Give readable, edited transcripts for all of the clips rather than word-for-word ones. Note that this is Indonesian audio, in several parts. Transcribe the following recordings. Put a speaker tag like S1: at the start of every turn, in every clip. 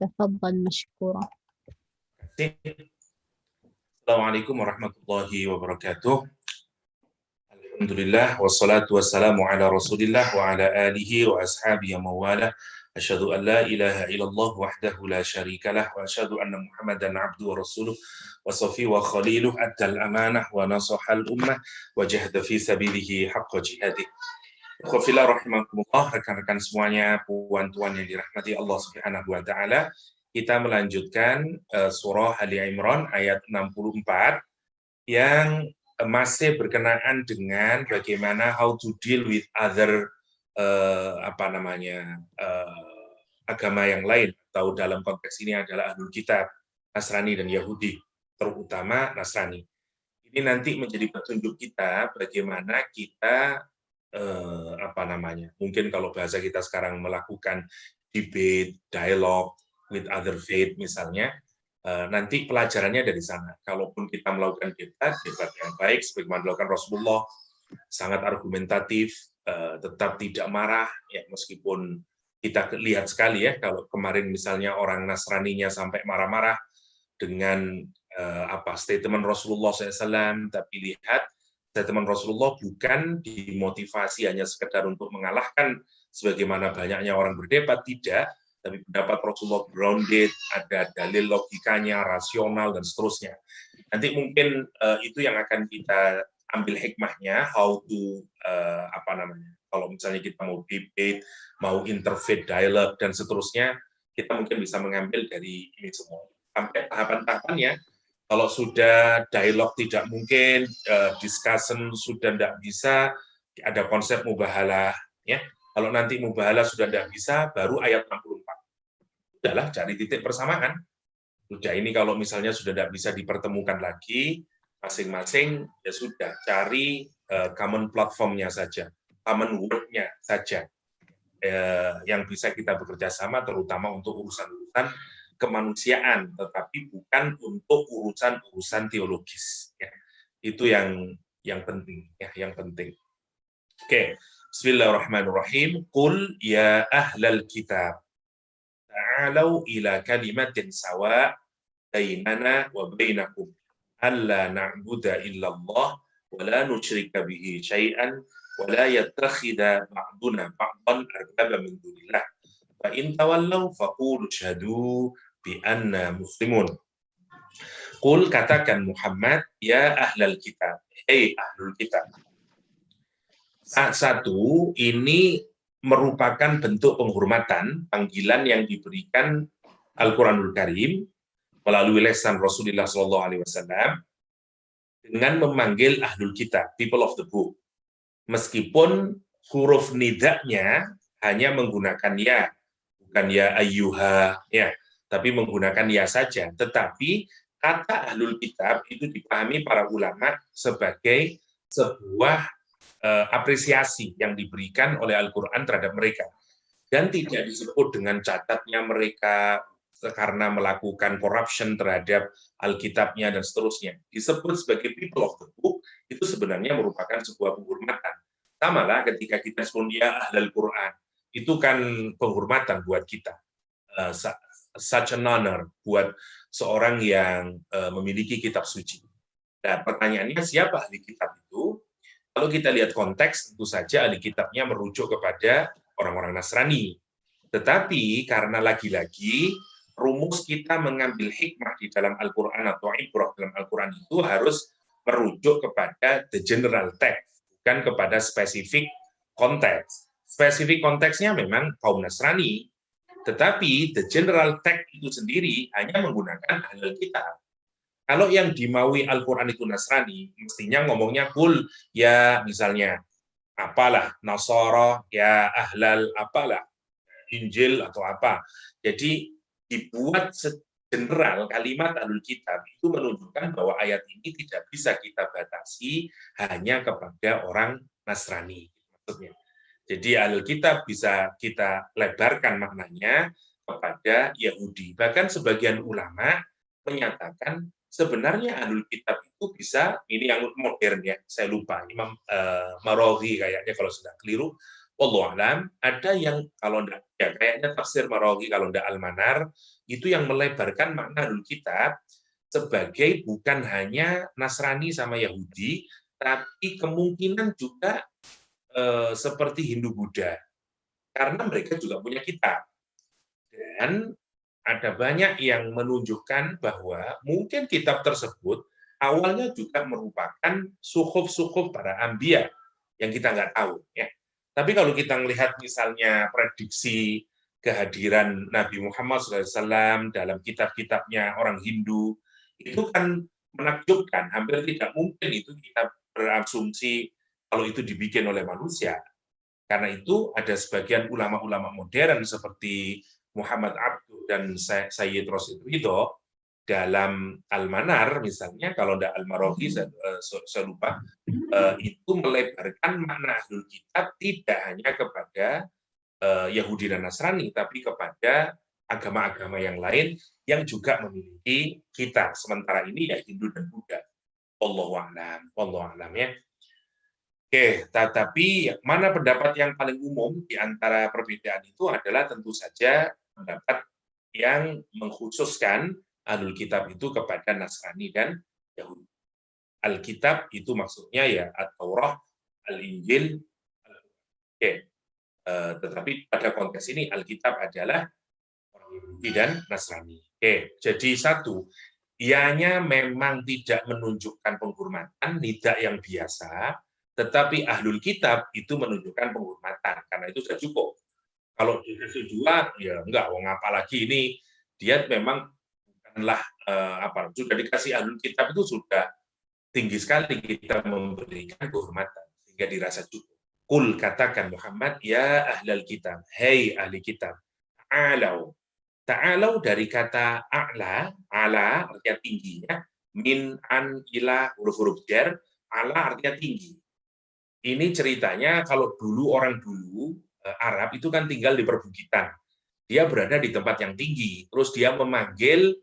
S1: تفضل مشكورا.
S2: Assalamualaikum warahmatullahi wabarakatuh. Alhamdulillah wassalatu wassalamu ala Rasulillah wa ala alihi wa ashabihi wa mawala. Asyhadu an la ilaha illallah wahdahu la syarikalah wa asyhadu anna Muhammadan abduhu wa rasuluh wa safi wa khaliluh addal amanah wa nasahal ummah wa jahada fi sabilihi haqqa jihadih. Khofillah rahimakumullah, rekan-rekan semuanya, puan-tuan yang dirahmati Allah Subhanahu wa taala. Kita melanjutkan surah Ali Imran ayat 64 yang masih berkenaan dengan bagaimana how to deal with other agama yang lain, atau dalam konteks ini adalah Ahlul Kitab, Nasrani dan Yahudi, terutama Nasrani. Ini nanti menjadi petunjuk kita bagaimana kita mungkin kalau bahasa kita sekarang melakukan debate, dialog with other faith misalnya, nanti pelajarannya dari sana. Kalaupun kita melakukan debat yang baik sebagaimana dilakukan Rasulullah, sangat argumentatif, tetap tidak marah, ya meskipun kita lihat sekali ya kalau kemarin misalnya orang Nasraninya sampai marah-marah dengan statement Rasulullah SAW, tapi lihat statement Rasulullah bukan dimotivasi hanya sekedar untuk mengalahkan sebagaimana banyaknya orang berdebat, tidak, tapi pendapat Rasulullah grounded, ada dalil logikanya, rasional, dan seterusnya. Nanti mungkin itu yang akan kita ambil hikmahnya, how to, kalau misalnya kita mau debate, mau interfaith dialogue, dan seterusnya, kita mungkin bisa mengambil dari ini semua. Sampai tahapan-tahapannya, kalau sudah dialog tidak mungkin, discussion sudah tidak bisa, ada konsep mubahalah, ya. Kalau nanti mubahalah sudah tidak bisa, baru ayat 64. Udahlah, cari titik persamaan. Sudah, ini kalau misalnya sudah tidak bisa dipertemukan lagi, masing-masing, ya sudah, cari common platformnya saja, common word-nya saja, yang bisa kita bekerja sama, terutama untuk urusan-urusan kemanusiaan, tetapi bukan untuk urusan-urusan teologis. Ya. Itu yang penting, ya, yang penting. Oke, Bismillahirrahmanirrahim. Qul ya ahlal kitab, ta'alau ila kalimatin sawa' bainana wa bainakum alla na'budu illallah wa la nusyrika bihi syai'an wa la yattakhidha ba'duna ba'dan arbaba min dunillah fa in tawallaw faqulu syahadu bi anna muslimun. Qul, katakan Muhammad, ya ahlal kitab, hei ahlul kitab. Satu, ini merupakan bentuk penghormatan, panggilan yang diberikan Al-Quranul Karim melalui lisan Rasulullah SAW dengan memanggil ahlul kitab, people of the book. Meskipun huruf nidaknya hanya menggunakan ya, bukan ya ayyuha, ya, tapi menggunakan ya saja. Tetapi kata ahlul kitab itu dipahami para ulama sebagai sebuah apresiasi yang diberikan oleh Al-Quran terhadap mereka. Dan tidak disebut dengan catatnya mereka karena melakukan corruption terhadap Alkitabnya dan seterusnya. Disebut sebagai people of the book, itu sebenarnya merupakan sebuah penghormatan. Sama lah ketika kita sebut ya ahlul Quran, itu kan penghormatan buat kita. Such an honor buat seorang yang memiliki kitab suci. Nah, pertanyaannya siapa ahli kitab itu? Kalau kita lihat konteks, tentu saja ahli kitabnya merujuk kepada orang-orang Nasrani. Tetapi karena lagi-lagi rumus kita mengambil hikmah di dalam Al-Quran atau ibrah dalam Al-Quran itu harus merujuk kepada the general text, bukan kepada spesifik konteks. Spesifik konteksnya memang kaum Nasrani, tetapi the general text itu sendiri hanya menggunakan ahlul kitab. Kalau yang dimaui Al-Quran itu Nasrani, mestinya ngomongnya kul, ya misalnya, apalah, Nasara, ya ahlal, apalah, Injil atau apa. Jadi dibuat general kalimat ahlul kitab itu menunjukkan bahwa ayat ini tidak bisa kita batasi hanya kepada orang Nasrani. Maksudnya. Jadi ahlul kitab bisa kita lebarkan maknanya kepada Yahudi. Bahkan sebagian ulama menyatakan sebenarnya ahlul kitab itu bisa, ini yang modern ya, saya lupa, Imam Maraghi kayaknya kalau sudah keliru, Wallahu a'lam. Ada yang kalau enggak, ya kayaknya tafsir Marawi kalau enggak Al-Manar, itu yang melebarkan makna Ahlul Kitab sebagai bukan hanya Nasrani sama Yahudi, tapi kemungkinan juga seperti Hindu Buddha. Karena mereka juga punya kitab. Dan ada banyak yang menunjukkan bahwa mungkin kitab tersebut awalnya juga merupakan suhuf-suhuf para anbiya yang kita nggak tahu. Ya. Tapi kalau kita melihat misalnya prediksi kehadiran Nabi Muhammad SAW dalam kitab-kitabnya orang Hindu, itu kan menakjubkan. Hampir tidak mungkin itu kita berasumsi kalau itu dibikin oleh manusia. Karena itu ada sebagian ulama-ulama modern seperti Muhammad Abduh dan Sayyid Rasid Ridho dalam Al-Manar misalnya, kalau tidak Al-Marawi saya lupa, itu melebarkan makna Ahlul Kitab tidak hanya kepada Yahudi dan Nasrani, tapi kepada agama-agama yang lain yang juga memiliki kitab. Sementara ini ya Hindu dan Buddha. Wallahu a'lam ya. Oke, tetapi mana pendapat yang paling umum di antara perbedaan itu adalah tentu saja pendapat yang mengkhususkan Ahlul Kitab itu kepada Nasrani dan Yahudi. Alkitab itu maksudnya ya At-Taurah, Al-Injil. Oke, tetapi pada konteks ini Alkitab adalah orang Yahudi dan Nasrani. Oke, jadi satu, ianya memang tidak menunjukkan penghormatan, tidak yang biasa, tetapi Ahlul Kitab itu menunjukkan penghormatan, karena itu sudah cukup. Kalau dikasih dua, ya enggak, wong apalagi ini dia memang bukanlah sudah dikasih Ahlul Kitab itu sudah tinggi sekali kita memberikan kehormatan sehingga dirasa cukup. Kul katakan Muhammad, ya ahlal kitab, hei ahli kitab, ta'alau. Ta'alau dari kata a'la, ala artinya tinggi ya, min, an, ila, huruf-huruf jar, ala artinya tinggi. Ini ceritanya kalau dulu orang dulu Arab itu kan tinggal di perbukitan. Dia berada di tempat yang tinggi, terus dia memanggil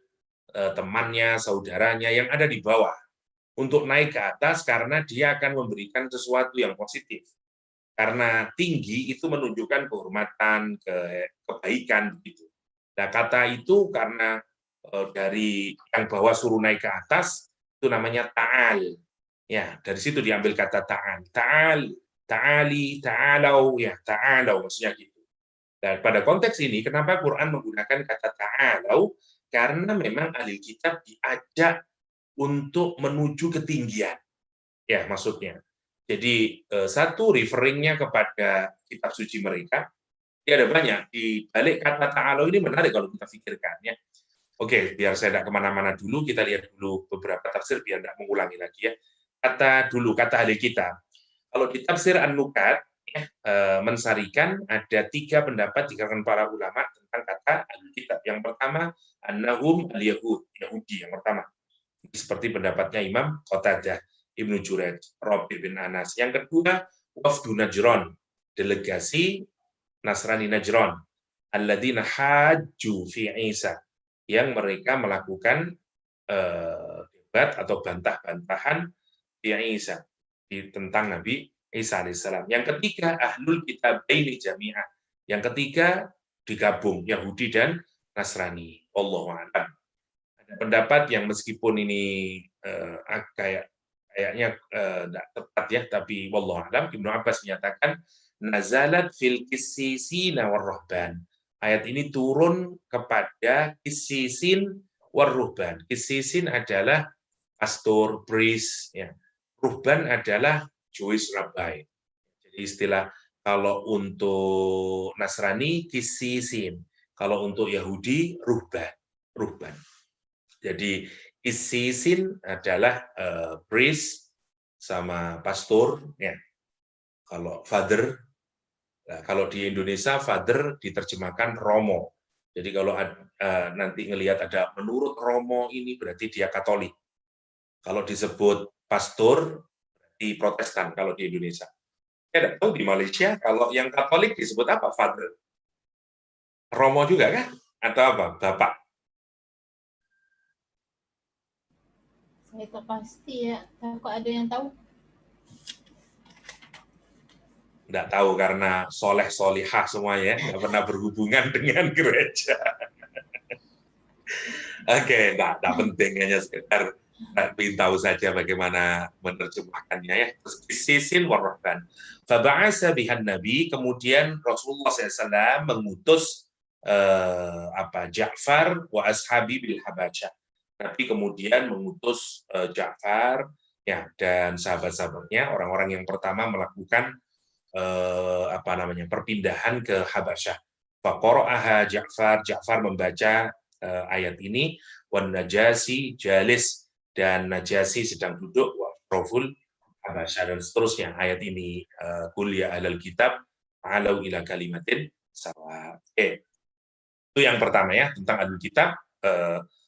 S2: temannya, saudaranya yang ada di bawah untuk naik ke atas karena dia akan memberikan sesuatu yang positif. Karena tinggi itu menunjukkan kehormatan, kebaikan begitu. Nah, kata itu karena dari yang bawah suruh naik ke atas itu namanya ta'al. Ya, dari situ diambil kata ta'al. Ta'al, ta'ali, ta'alau, ya, ta'alau maksudnya gitu. Dan pada konteks ini kenapa Quran menggunakan kata ta'alau? Karena memang ahli kitab diajak untuk menuju ketinggian. Ya, maksudnya. Jadi satu referringnya kepada kitab suci mereka, ya ada banyak. Di balik kata ta'alau ini menarik kalau kita pikirkan ya. Oke, biar saya tidak kemana-mana dulu, kita lihat dulu beberapa tafsir biar tidak mengulangi lagi ya. Kata ahli kitab. Kalau di tafsir An-Nukat, ya, mensarikan ada 3 pendapat di kalangan para ulama tentang kata ahli kitab. Yang pertama, annahum al-Yahud, Yahudi yang pertama. Seperti pendapatnya Imam Qatadah, Ibnu Jurayj, Rabi bin Anas. Yang kedua, wafdu Najron, delegasi Nasrani Najron, alladzina hajju fi Isa, yang mereka melakukan debat atau bantah-bantahan di Isa tentang Nabi Isa alaihissalam. Yang ketiga, ahlul kitabaini jami'ah. Yang ketiga, digabung Yahudi dan Nasrani. Wallahu a'lam. Ada pendapat yang meskipun ini kayaknya tidak tepat ya, tapi wallahu a'lam, Ibnu Abbas menyatakan nazalat fil qissisina warruhban. Ayat ini turun kepada kissisin warruhban. Kissisin adalah pastor, priest, ya. Ruhban adalah Jewish rabbi. Jadi istilah kalau untuk Nasrani kissisin, kalau untuk Yahudi ruhban. Jadi kissisin adalah priest sama pastor, ya. Kalau father, nah, kalau di Indonesia father diterjemahkan Romo. Jadi kalau nanti ngelihat ada menurut Romo ini berarti dia Katolik. Kalau disebut pastor di Protestan kalau di Indonesia. Saya tidak tahu di Malaysia kalau yang Katolik disebut apa? Father. Romo juga kan? Atau apa? Bapak.
S1: Saya tak pasti ya. Takut ada yang tahu.
S2: Nggak tahu karena soleh solihah semuanya, nggak pernah berhubungan dengan gereja. Oke, nggak penting, hanya sekedar ingin tahu saja bagaimana menerjemahkannya ya. Sisin warahban. Faba'asa bihan Nabi, kemudian Rasulullah SAW mengutus Ja'far wa ashabi bil Habasyah. Nabi kemudian mengutus Ja'far ya dan sahabat-sahabatnya, orang-orang yang pertama melakukan perpindahan ke Habasyah. Faqara'aha Ja'far, Ja'far membaca ayat ini, wan Najasi jalis, dan Najasi sedang duduk, wa Proful Habasyah, dan seterusnya. Ayat ini qul ya ahlal kitab ta'alau ila kalimatin sawa. Itu yang pertama ya, tentang ahlul kitab.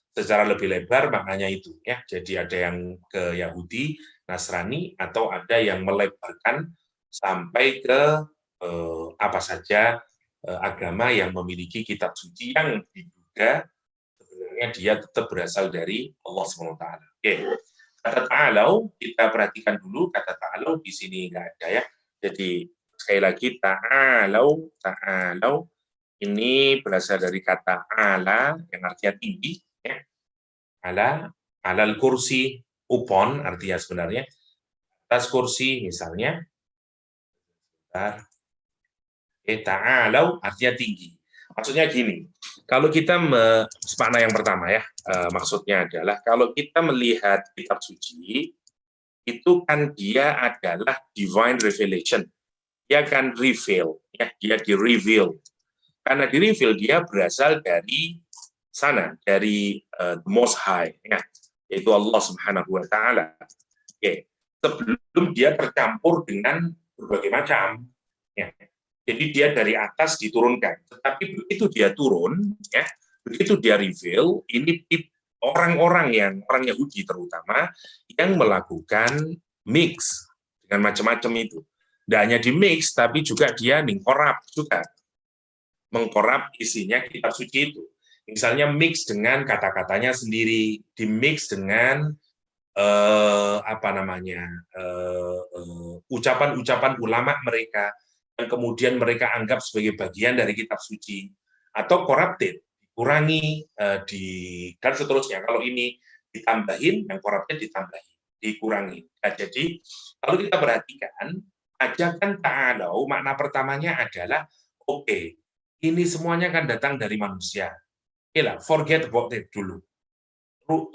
S2: Secara lebih lebar maknanya itu ya. Jadi ada yang ke Yahudi, Nasrani, atau ada yang melebarkan sampai ke apa saja agama yang memiliki kitab suci yang diduga sebenarnya dia tetap berasal dari Allah SWT. Oke. Kata ta'alau, kita perhatikan dulu, kata ta'alau di sini nggak ada ya. Jadi sekali lagi ta'alau, ta'alau ini berasal dari kata ala yang artinya tinggi ya. Alal kursi, upon artinya sebenarnya atas kursi misalnya. Ta'alau artinya tinggi. Maksudnya gini, kalau kita makna yang pertama ya, maksudnya adalah kalau kita melihat kitab suci, itu kan dia adalah divine revelation. Dia akan reveal, ya, dia di-reveal. Karena di-reveal dia berasal dari sana, dari the Most High, ya, yaitu Allah Subhanahu wa Ta'ala. Oke. Sebelum dia tercampur dengan berbagai macam, ya. Jadi dia dari atas diturunkan. Tetapi begitu dia turun, ya, begitu dia reveal, ini orang Yahudi terutama yang melakukan mix dengan macam-macam itu. Tidak hanya di mix, tapi juga dia mengkorap juga, mengkorap isinya kitab suci itu. Misalnya mix dengan kata-katanya sendiri, di mix dengan ucapan-ucapan ulama mereka, yang kemudian mereka anggap sebagai bagian dari kitab suci, atau corrupted, dikurangi, dan seterusnya. Kalau ini ditambahin, yang corrupted ditambahin, dikurangi. Nah, jadi kalau kita perhatikan, ajakan ta'alau, makna pertamanya adalah, oke, ini semuanya kan datang dari manusia. Forget about it dulu.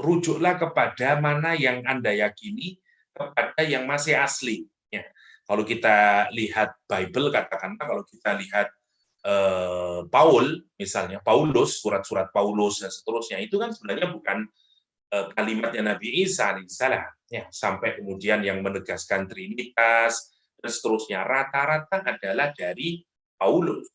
S2: Rujuklah kepada mana yang Anda yakini, kepada yang masih asli. Ya. Kalau kita lihat Bible, katakanlah kalau kita lihat misalnya Paulus, surat-surat Paulus dan seterusnya, itu kan sebenarnya bukan kalimatnya Nabi Isa alaihissalam, ya, sampai kemudian yang menegaskan Trinitas dan seterusnya, rata-rata adalah dari Paulus.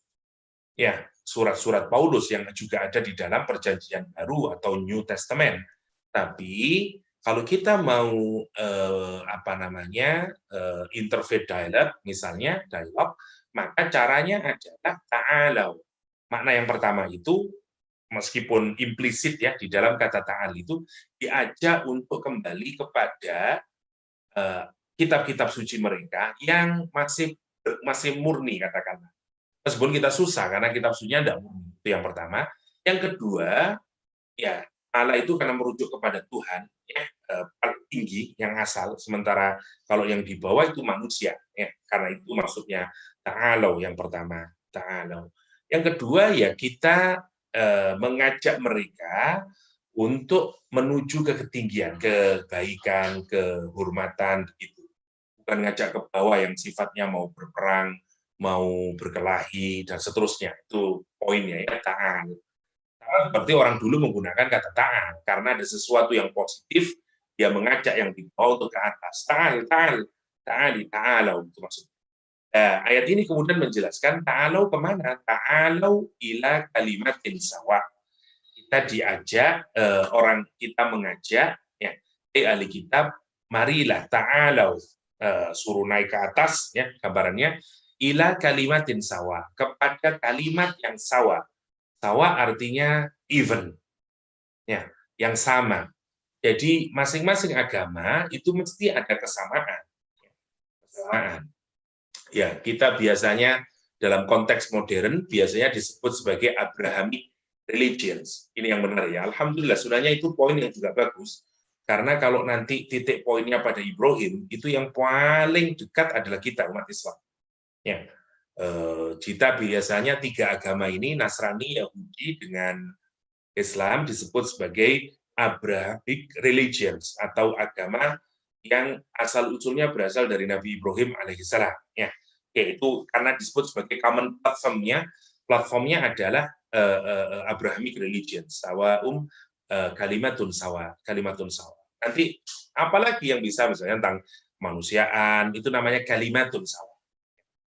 S2: Ya, surat-surat Paulus yang juga ada di dalam Perjanjian Baru atau New Testament. Tapi kalau kita mau interfaith dialog, misalnya dialog, maka caranya adalah ta'alau. Makna yang pertama itu, meskipun implisit ya di dalam kata ta'al itu, diajak untuk kembali kepada kitab-kitab suci mereka yang masih murni, katakanlah. Meskipun kita susah karena kitab sucinya tidak murni. Itu yang pertama. Yang kedua, ya Allah itu karena merujuk kepada Tuhan, ya, paling tinggi yang asal, sementara kalau yang di bawah itu manusia, ya, karena itu maksudnya ta'alau yang pertama, ta'alau. Yang kedua ya kita mengajak mereka untuk menuju ke ketinggian, kebaikan, kehormatan, begitu. Bukan ngajak ke bawah yang sifatnya mau berperang, mau berkelahi dan seterusnya. Itu poinnya ya, ta'al. Seperti orang dulu menggunakan kata ta'al karena ada sesuatu yang positif, dia mengajak yang di bawah untuk ke atas. Ta'al, ta'alau, itu maksudnya. Ayat ini kemudian menjelaskan ta'alau kemana? Ta'alau ila kalimatin sawa. Kita diajak, kita mengajak, ya, ahli kitab, marilah ta'alau, suruh naik ke atas, ya, gambarannya, ila kalimatin sawa, kepada kalimat yang sawa. Sawa artinya even, ya, yang sama. Jadi masing-masing agama itu mesti ada kesamaan. Ya, kita biasanya dalam konteks modern biasanya disebut sebagai Abrahamic religions. Ini yang benar ya. Alhamdulillah, sebenarnya itu poin yang juga bagus. Karena kalau nanti titik poinnya pada Ibrahim, itu yang paling dekat adalah kita, umat Islam. Ya. Kita biasanya tiga agama ini, Nasrani, Yahudi, dengan Islam disebut sebagai Abrahamic religions, atau agama yang asal-usulnya berasal dari Nabi Ibrahim alaihissalam. Ya. Yaitu karena disebut sebagai common platformnya adalah Abrahamic religions, kalimatun sawa. Nanti apalagi yang bisa misalnya tentang kemanusiaan, itu namanya kalimatun sawa.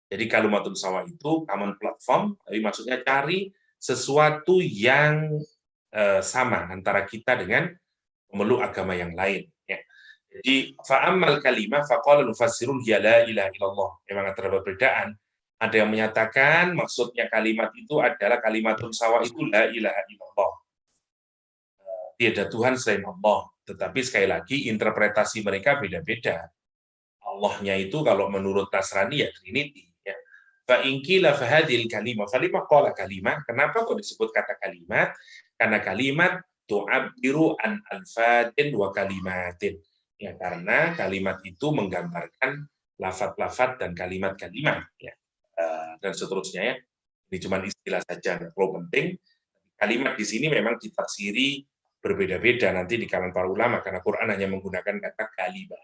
S2: Jadi kalimatun sawa itu common platform, tapi maksudnya cari sesuatu yang sama antara kita dengan pemeluk agama yang lain. Ya. Jadi fa'amal kalimah faqala mufassirun hiya la ilaha illallah. Memang ada perbedaan. Ada yang menyatakan maksudnya kalimat itu adalah kalimatun sawa itu la ilaha illallah. Tiada Tuhan selain Allah. Tetapi sekali lagi interpretasi mereka beda-beda. Allahnya itu kalau menurut Nasrani ya Trinity. Ya. Fa'inqila fahadil kalimah. Falimah qala kalimah. Kenapa kok disebut kata kalimat? Karena kalimat tu'abbiru an alfadin wa kalimatin. Ya, karena kalimat itu menggambarkan lafaz-lafaz dan kalimat-kalimat. Ya. Dan seterusnya ya. Ini cuma istilah saja. Kalau penting, kalimat di sini memang ditafsiri berbeda-beda nanti di kalangan para ulama karena Quran hanya menggunakan kata kalimat.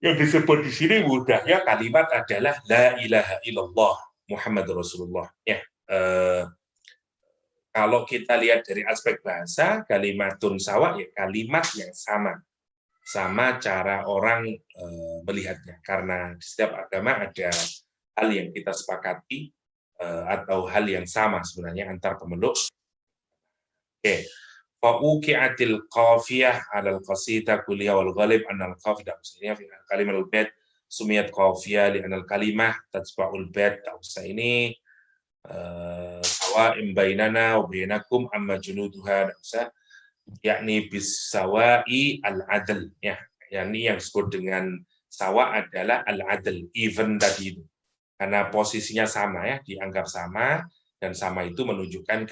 S2: Yang disebut di sini mudahnya kalimat adalah la ilaha illallah Muhammad Rasulullah. Ya, kalau kita lihat dari aspek bahasa, kalimatun sawa ya kalimat yang sama cara orang melihatnya. Karena di setiap agama ada hal yang kita sepakati atau hal yang sama sebenarnya antar pemeluk. Oke. Fa'uqi'atil qafiyah 'alal qasidah kuliah wal ghalib annal qafidah maksudnya fi kalimatul bait sumiyat qafiyah li anal kalimah tatsba'ul bait. Tak usah ini sawa'im bainana wa bainakum amma junuduha, tak usah, yakni bis sawa'i al adl ya. Yani yang disebut dengan sawa adalah al adl, even tadi itu. Karena posisinya sama ya, dianggap sama dan sama itu menunjukkan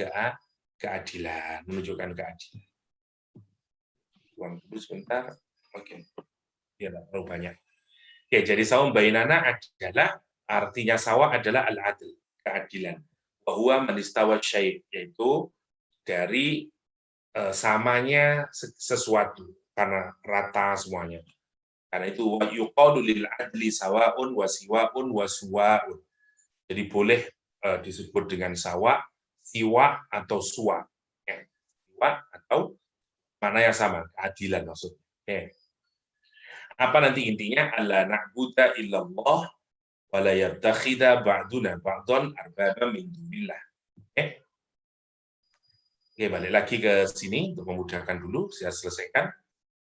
S2: keadilan, menunjukkan keadilan. Uang dulu sebentar. Oke. Ya, terlalu banyak. Oke, jadi sawam bainana adalah artinya sawa adalah al-adl, keadilan. Bahwa manistawa syai' yaitu dari samanya sesuatu karena rata semuanya. Karena itu yuqalu lil adli sawaun wa siwaun wa suwaun. Jadi boleh disebut dengan sawa, siwa atau suwa. Ya. Siwa atau mana yang sama, keadilan maksudnya. Okay. Apa nanti intinya? Alla na'budu illallah wa la yattakhidha ba'duna ba'dhan arbaba min dunillah. Okay. Oke, balik lagi ke sini untuk memudahkan dulu, saya selesaikan.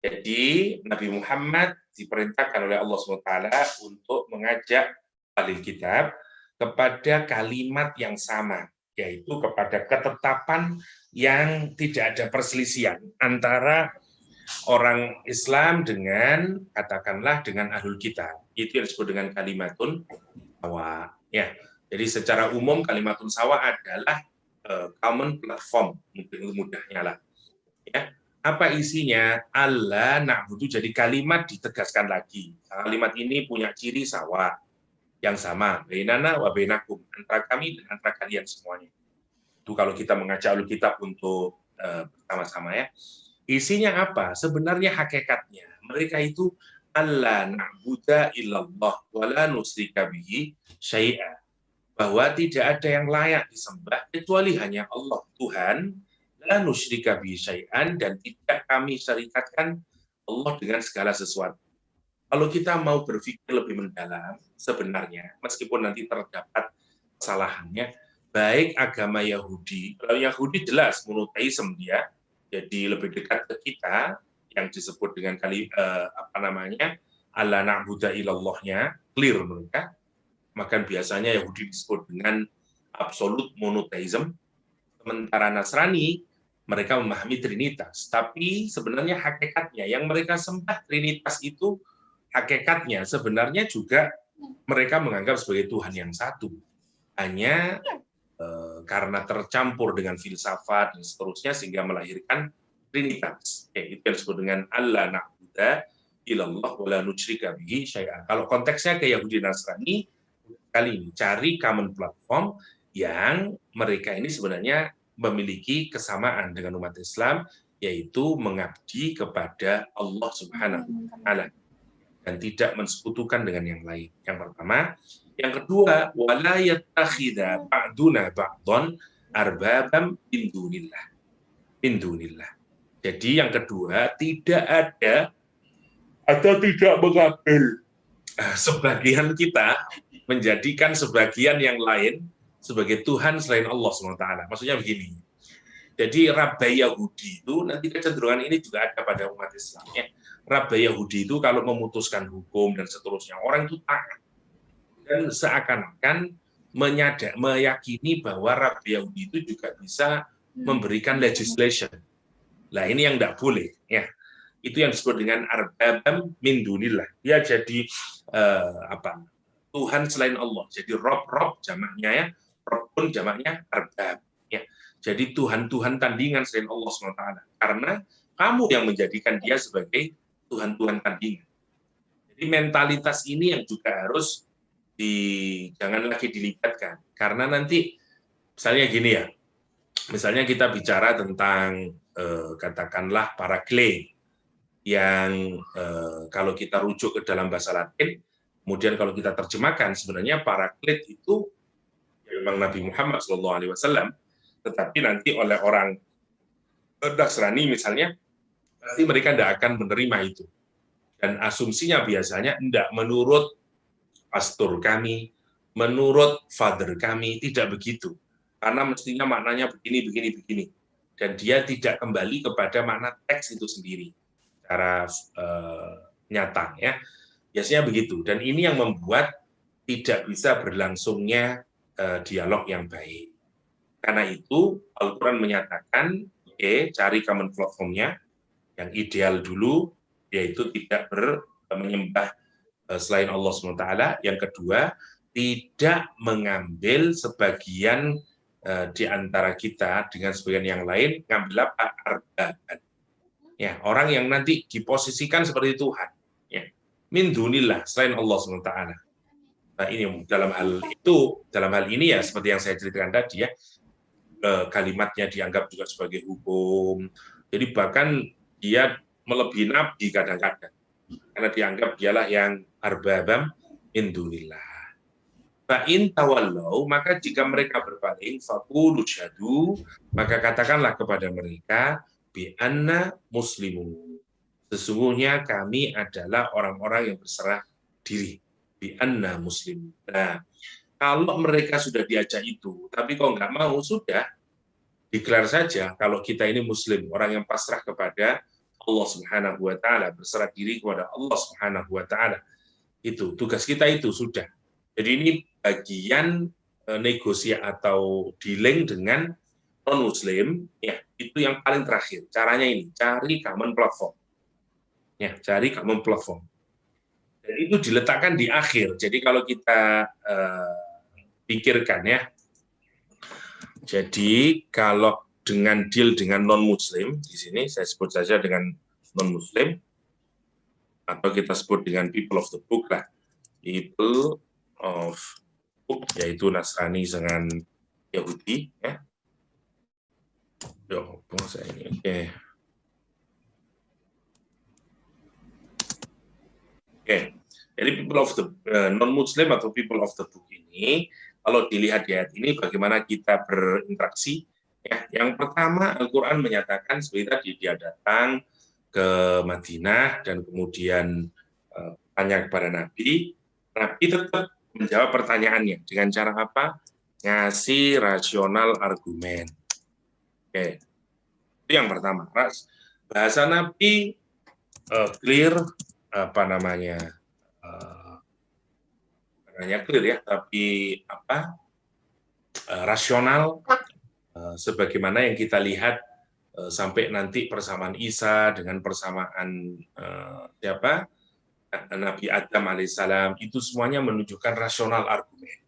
S2: Jadi Nabi Muhammad diperintahkan oleh Allah SWT untuk mengajak ahli kitab kepada kalimat yang sama, yaitu kepada ketetapan yang tidak ada perselisihan antara orang Islam dengan, katakanlah, dengan ahlul kitab. Itu yang disebut dengan kalimatun sawa. Ya. Jadi secara umum kalimatun sawa adalah common platform, mudahnya lah. Ya. Apa isinya? Allah na'budu, jadi kalimat ditegaskan lagi. Kalimat ini punya ciri sawa, yang sama. Bainana wa bainakum, antara kami dan antara kalian semuanya. Itu kalau kita mengajak ahlul kitab untuk bersama-sama ya. Isinya apa? Sebenarnya hakikatnya mereka itu alla na'budu illallah wa la nusyrika bihi syai'a. Bahwa tidak ada yang layak disembah kecuali hanya Allah Tuhan, la nusyrika bihi syai'an, dan tidak kami syarikatkan Allah dengan segala sesuatu. Kalau kita mau berpikir lebih mendalam, sebenarnya meskipun nanti terdapat kesalahannya, baik agama Yahudi, kalau Yahudi jelas monoteisme dia, jadi lebih dekat ke kita yang disebut dengan alla na'budu illallahnya clear mereka. Maka biasanya Yahudi disebut dengan absolute monotheism. Sementara Nasrani mereka memahami Trinitas, tapi sebenarnya hakikatnya yang mereka sembah Trinitas itu hakikatnya sebenarnya juga mereka menganggap sebagai Tuhan yang satu. Hanya karena tercampur dengan filsafat dan seterusnya sehingga melahirkan trinitas. Itu yang disebut dengan Allah na'budu ilallah wa la nusyrika bihi syai'an. Kalau konteksnya ke Yahudi Nasrani, kali ini cari common platform yang mereka ini sebenarnya memiliki kesamaan dengan umat Islam, yaitu mengabdi kepada Allah Subhanahu wa Ta'ala dan tidak mensekutukan dengan yang lain. Yang pertama. Yang kedua, wala yattakhidha ba'duna ba'dhan arbabam min dunillah. Jadi yang kedua, tidak ada atau tidak mengambil sebagian kita menjadikan sebagian yang lain sebagai Tuhan selain Allah SWT. Maksudnya begini. Jadi Rabai Yahudi itu nanti kecenderungan ini juga ada pada umat Islam. Ya. Rabai Yahudi itu kalau memutuskan hukum dan seterusnya, orang itu taat. Dan seakan-akan meyakini bahwa Rabi Yahudi itu juga bisa memberikan legislation. Nah ini yang tidak boleh. Ya. Itu yang disebut dengan arbabam min dunillah. Dia jadi Tuhan selain Allah. Jadi Rob jamaknya ya. Rob pun jamaknya arbab. Ya. Jadi Tuhan-Tuhan tandingan selain Allah SWT. Karena kamu yang menjadikan dia sebagai Tuhan-Tuhan tandingan. Jadi mentalitas ini yang juga harus jangan lagi dilibatkan, karena nanti misalnya gini ya, misalnya kita bicara tentang katakanlah para claim yang kalau kita rujuk ke dalam bahasa Latin, kemudian kalau kita terjemahkan sebenarnya para claim itu memang Nabi Muhammad SAW, tetapi nanti oleh orang Nasrani misalnya, pasti mereka tidak akan menerima itu, dan asumsinya biasanya tidak menurut pastor kami, menurut father kami, tidak begitu. Karena mestinya maknanya begini. Dan dia tidak kembali kepada makna teks itu sendiri secara nyata. Ya. Biasanya begitu. Dan ini yang membuat tidak bisa berlangsungnya dialog yang baik. Karena itu, Al-Quran menyatakan, cari common platform-nya, yang ideal dulu, yaitu tidak menyembah selain Allah SWT. Yang kedua, tidak mengambil sebagian di antara kita dengan sebagian yang lain, ngambil apa? Arbaban. Ya, orang yang nanti diposisikan seperti Tuhan. Ya. Min dunillah, selain Allah SWT. Nah, ini dalam hal ini ya, seperti yang saya ceritakan tadi ya, kalimatnya dianggap juga sebagai hukum. Jadi bahkan dia melebihi nabi kadang-kadang. Karena dianggap dialah yang arbabam min dunillah. Fa'in tawallau, maka jika mereka berpaling, faqulu syahadu, maka katakanlah kepada mereka, bi anna muslimun. Sesungguhnya kami adalah orang-orang yang berserah diri. Bi anna muslimun. Nah, kalau mereka sudah diajak itu, tapi kok nggak mau, sudah deklar saja kalau kita ini muslim, orang yang pasrah kepada Allah Subhanahu wa Ta'ala, berserah diri kepada Allah Subhanahu wa Ta'ala. Itu tugas kita, itu sudah. Jadi ini bagian negosiasi atau dealing dengan non-muslim, ya, itu yang paling terakhir. Caranya ini, cari common platform. Ya, cari common platform. Dan itu diletakkan di akhir. Jadi kalau kita pikirkan ya, jadi kalau dengan deal dengan non-muslim, di sini saya sebut saja dengan non-muslim, atau kita sebut dengan people of the book lah, people of book, yaitu Nasrani dengan Yahudi, ya. Oke. Jadi people of the non-muslim atau people of the book ini, kalau dilihat di ayat ini bagaimana kita berinteraksi. Ya, yang pertama, Al-Quran menyatakan seperti tadi, dia datang ke Madinah dan kemudian tanya kepada Nabi. Nabi tetap menjawab pertanyaannya dengan cara apa? Ngasih rasional argumen. Oke, itu yang pertama. Bahasa Nabi clear, clear ya, tapi rasional. Sebagaimana yang kita lihat sampai nanti persamaan Isa dengan persamaan Nabi Adam alaihissalam, itu semuanya menunjukkan rasional argumen.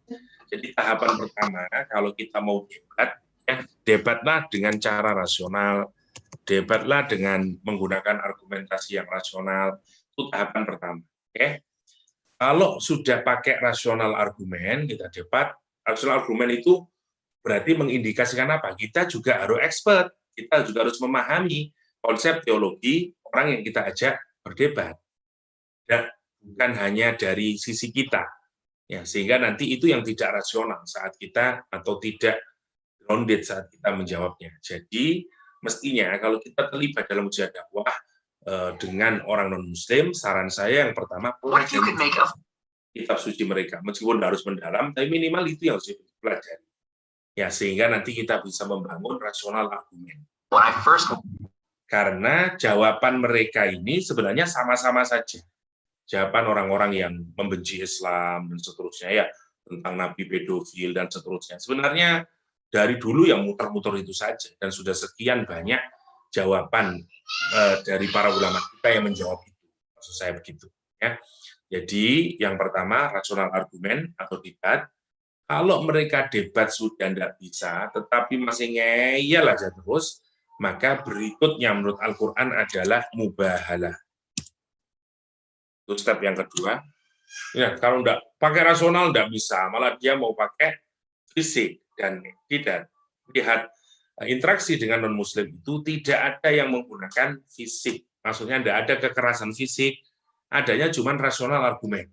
S2: Jadi tahapan pertama, kalau kita mau debat, ya, debatlah dengan cara rasional, debatlah dengan menggunakan argumentasi yang rasional, itu tahapan pertama. Oke? Kalau sudah pakai rasional argumen, kita debat, rasional argumen itu berarti mengindikasikan apa? Kita juga harus expert, kita juga harus memahami konsep teologi orang yang kita ajak berdebat. Dan bukan hanya dari sisi kita. Ya, sehingga nanti itu yang tidak rasional saat kita atau tidak grounded saat kita menjawabnya. Jadi mestinya kalau kita terlibat dalam ujian dakwah dengan orang non-Muslim, saran saya yang pertama pelajari kitab suci mereka, meskipun harus mendalam, tapi minimal itu yang harus dipelajari. Ya, sehingga nanti kita bisa membangun rasional argumen. Karena jawaban mereka ini sebenarnya sama-sama saja. Jawaban orang-orang yang membenci Islam dan seterusnya, ya, tentang nabi pedofil dan seterusnya. Sebenarnya dari dulu yang muter-muter itu saja, dan sudah sekian banyak jawaban dari para ulama kita yang menjawab itu. Maksud saya begitu. Ya. Jadi yang pertama rasional argumen atau debat. Kalau mereka debat sudah tidak bisa, tetapi masih ngeyel aja terus, maka berikutnya menurut Al-Quran adalah mubahalah. Itu step yang kedua. Ya, kalau enggak pakai rasional enggak bisa, malah dia mau pakai fisik, dan tidak. Lihat interaksi dengan non-muslim itu tidak ada yang menggunakan fisik. Maksudnya enggak ada kekerasan fisik, adanya cuma rasional argumen.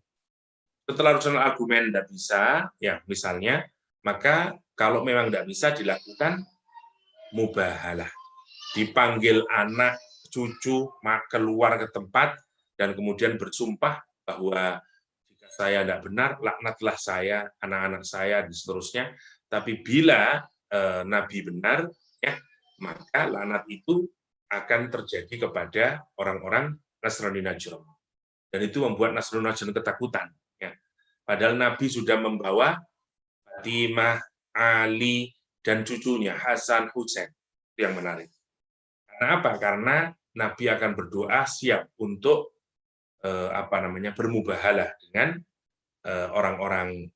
S2: Setelah rasional argumen enggak bisa, ya misalnya, maka kalau memang enggak bisa dilakukan mubahalah. Dipanggil anak, cucu, keluar ke tempat, dan kemudian bersumpah bahwa jika saya tidak benar, laknatlah saya, anak-anak saya, dan seterusnya. Tapi bila Nabi benar, ya, maka laknat itu akan terjadi kepada orang-orang Nasrani Najran. Dan itu membuat Nasrani Najran ketakutan. Ya. Padahal Nabi sudah membawa Fatimah, Ali, dan cucunya, Hasan, Husain. Itu yang menarik. Karena apa? Karena Nabi akan berdoa siap untuk bermubahalah dengan orang-orang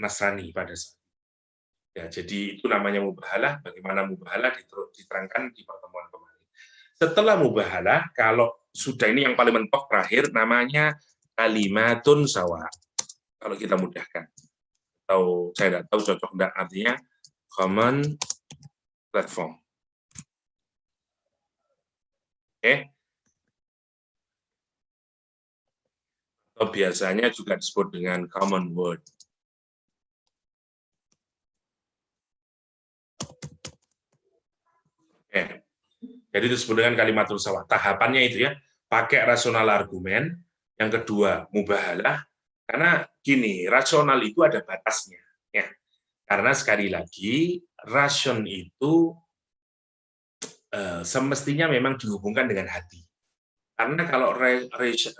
S2: Nasrani pada saat itu. Ya, jadi itu namanya mubahalah. Bagaimana mubahalah diterangkan di pertemuan kemarin. Setelah mubahalah, kalau sudah ini yang paling mentok terakhir, namanya kalimatun sawa. Kalau kita mudahkan, atau saya tidak tahu cocok tidak, artinya common platform. Oke. Atau biasanya juga disebut dengan common word. Oke. Jadi itu disebut dengan kalimatul sawah. Tahapannya itu ya, pakai rasional argumen. Yang kedua, mubahalah. Karena gini, rasional itu ada batasnya. Ya. Karena sekali lagi, rasion itu semestinya memang dihubungkan dengan hati. Karena kalau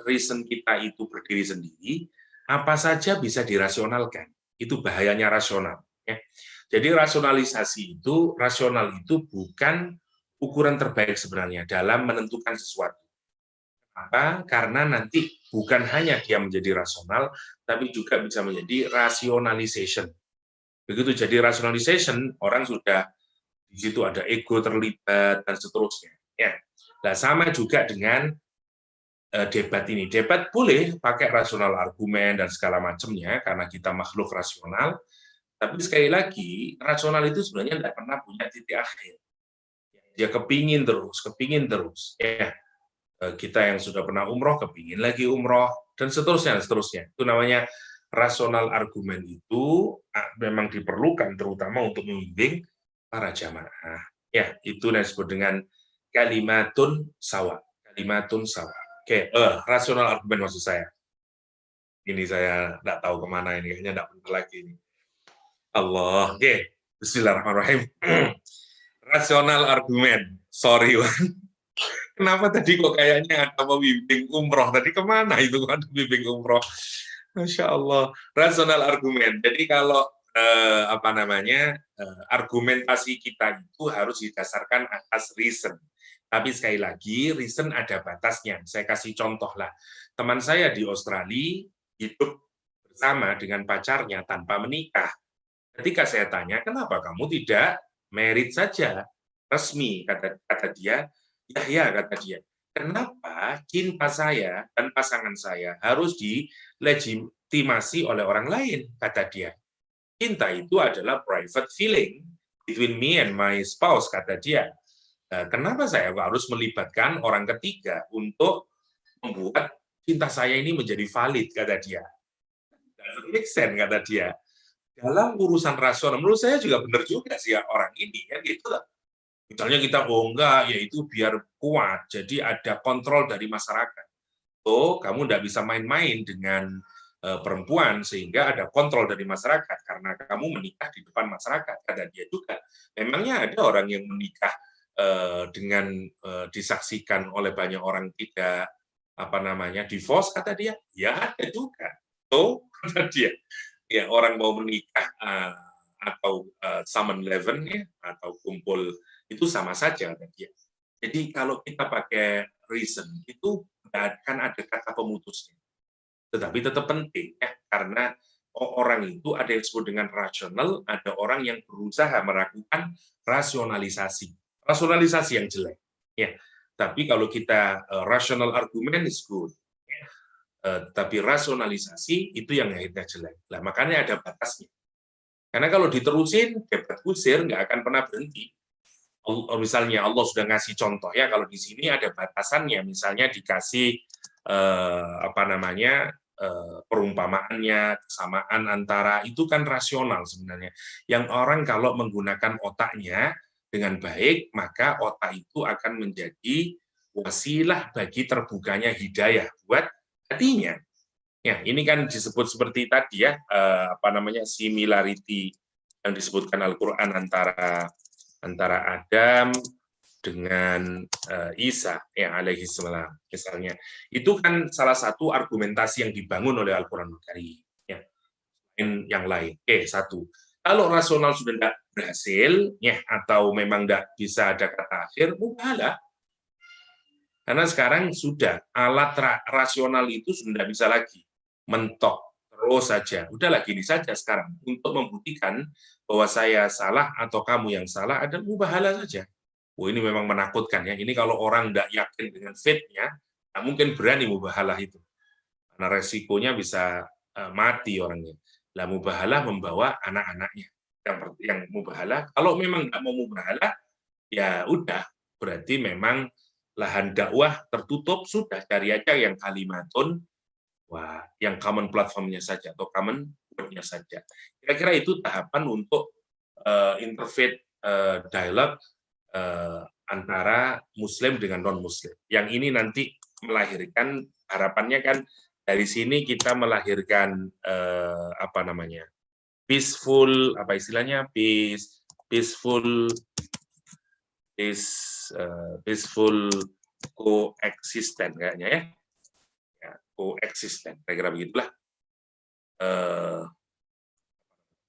S2: reason kita itu berdiri sendiri, apa saja bisa dirasionalkan. Itu bahayanya rasional. Ya. Jadi rasional itu bukan ukuran terbaik sebenarnya dalam menentukan sesuatu. Apa? Karena nanti bukan hanya dia menjadi rasional, tapi juga bisa menjadi rationalization. Begitu jadi rationalization, orang sudah di situ ada ego terlibat dan seterusnya. Ya. Nah, sama juga dengan debat ini. Debat boleh pakai rasional argumen dan segala macamnya karena kita makhluk rasional. Tapi sekali lagi, rasional itu sebenarnya tidak pernah punya titik akhir. Dia kepingin terus. Ya, kita yang sudah pernah umroh, kepingin lagi umroh, dan seterusnya. Itu namanya rasional argumen itu memang diperlukan terutama untuk membimbing para jamaah. Ya, itu yang disebut dengan kalimatun sawa. Oke, rasional argumen maksud saya. Ini saya tidak tahu kemana ini, kayaknya tidak benar lagi ini. Allah, oke. Bismillahirrahmanirrahim. Rasional argumen. Sorry, Wan. Kenapa tadi kok kayaknya ada bimbing umroh? Tadi kemana itu kan bimbing umroh? Masya Allah. Rasional argumen. Jadi kalau argumentasi kita itu harus didasarkan atas reason. Tapi sekali lagi, reason ada batasnya. Saya kasih contoh lah. Teman saya di Australia hidup bersama dengan pacarnya tanpa menikah. Ketika saya tanya, kenapa kamu tidak married saja, resmi, kata dia. Ya, kata dia. Kenapa cinta saya dan pasangan saya harus dilegitimasi oleh orang lain, kata dia. Cinta itu adalah private feeling between me and my spouse, kata dia. Kenapa saya harus melibatkan orang ketiga untuk membuat cinta saya ini menjadi valid, kata dia. Doesn't make sense, kata dia. Dalam urusan rasional, menurut saya juga benar juga sih ya, orang ini, ya gitu lah. Misalnya kita, enggak, yaitu biar kuat, jadi ada kontrol dari masyarakat. Kamu tidak bisa main-main dengan perempuan, sehingga ada kontrol dari masyarakat, karena kamu menikah di depan masyarakat, kata dia juga. Memangnya ada orang yang menikah dengan disaksikan oleh banyak orang tidak, divorce, kata dia? Ya ada juga. Kata dia, ya orang mau menikah atau summon eleven ya, atau kumpul, itu sama saja, kata dia. Jadi kalau kita pakai reason, itu akan ada kata pemutusnya. Tetapi tetap penting, ya, karena orang itu ada yang disebut dengan rasional, ada orang yang berusaha melakukan rasionalisasi. Rasionalisasi yang jelek. Ya. Tapi kalau kita rational argument is good. Ya. Tapi rasionalisasi itu yang akhirnya jelek. Nah, makanya ada batasnya. Karena kalau diterusin, debat kusir nggak akan pernah berhenti. Misalnya Allah sudah ngasih contoh ya, kalau di sini ada batasannya, misalnya dikasih perumpamaannya, kesamaan antara, itu kan rasional sebenarnya. Yang orang kalau menggunakan otaknya dengan baik, maka otak itu akan menjadi wasilah bagi terbukanya hidayah buat hatinya. Ya, ini kan disebut seperti tadi ya, similarity yang disebutkan Al-Qur'an antara Adam dengan Isa ya alaihi salam misalnya. Itu kan salah satu argumentasi yang dibangun oleh Al-Qur'anul Karim ya. Yang lain. Satu. Kalau rasional sudah tidak berhasil ya, atau memang tidak bisa ada kata akhir, mubahalah. Karena sekarang sudah alat rasional itu sudah bisa lagi mentok terus saja. Udahlah gini saja sekarang untuk membuktikan bahwa saya salah atau kamu yang salah, ada mubahalah saja. Ini memang menakutkan ya. Ini kalau orang tidak yakin dengan faith-nya, tak mungkin berani mubahalah itu. Karena resikonya bisa mati orangnya. Lah mubahalah membawa anak-anaknya. Yang mubahalah, kalau memang nggak mau mubahalah, ya udah, berarti memang lahan dakwah tertutup, sudah cari aja yang kalimatun, yang common platformnya saja atau common word-nya saja. Kira-kira itu tahapan untuk interfaith dialog antara Muslim dengan non-Muslim. Yang ini nanti melahirkan, harapannya kan dari sini kita melahirkan peaceful, peaceful coexistent kayaknya ya. Coexistent, kira-kira begitulah.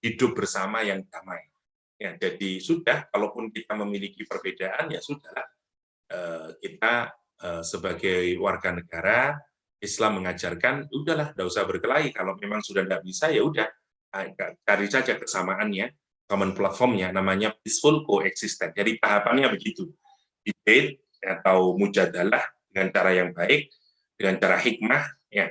S2: Hidup bersama yang damai. Ya, jadi sudah, kalaupun kita memiliki perbedaan, ya sudah, kita sebagai warga negara Islam mengajarkan, udahlah, tidak usah berkelahi. Kalau memang sudah tidak bisa, ya udah, cari saja kesamaannya, common platformnya, namanya peaceful coexistence. Jadi tahapannya begitu, debate atau mujadalah dengan cara yang baik, dengan cara hikmah, ya,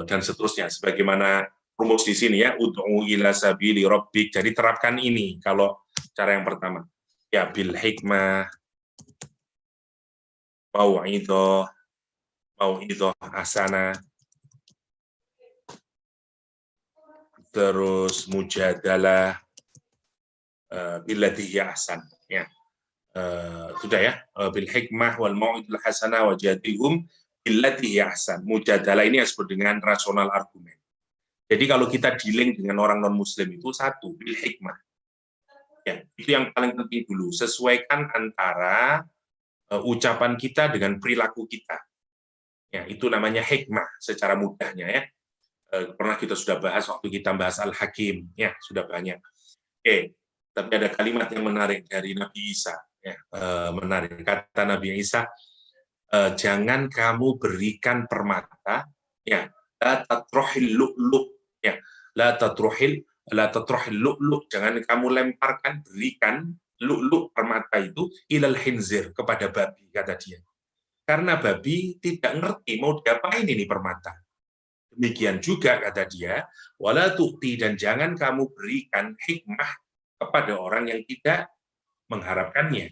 S2: dan seterusnya. Sebagaimana rumus di sini ya, ud'u ila sabili rabbik. Jadi terapkan ini kalau cara yang pertama. Ya bil hikmah, mau'idhah hasanah, terus mujadalah billati hiya ahsan ya. Sudah ya, bil hikmah wal mau'idhah hasanah wajadilhum billati hiya ahsan. Mujadalah ini disebut dengan rasional argumen. Jadi kalau kita dealing dengan orang non-Muslim itu satu, bil hikmah. Ya, itu yang paling penting dulu. Sesuaikan antara ucapan kita dengan perilaku kita. Ya, itu namanya hikmah secara mudahnya ya. Pernah kita sudah bahas waktu kita bahas Al-Hakim, ya sudah banyak. Oke, tapi ada kalimat yang menarik dari Nabi Isa, ya, menarik. Kata Nabi Isa, jangan kamu berikan permata, ya, la tatrohil lu'lu', ya, la tatrohil lu'lu', jangan kamu lemparkan, berikan lu'lu' permata itu ilal khinzir, kepada babi, kata dia. Karena babi tidak ngerti mau diapain ini permata. Demikian juga kata dia, wala tu'ti, dan jangan kamu berikan hikmah kepada orang yang tidak mengharapkannya,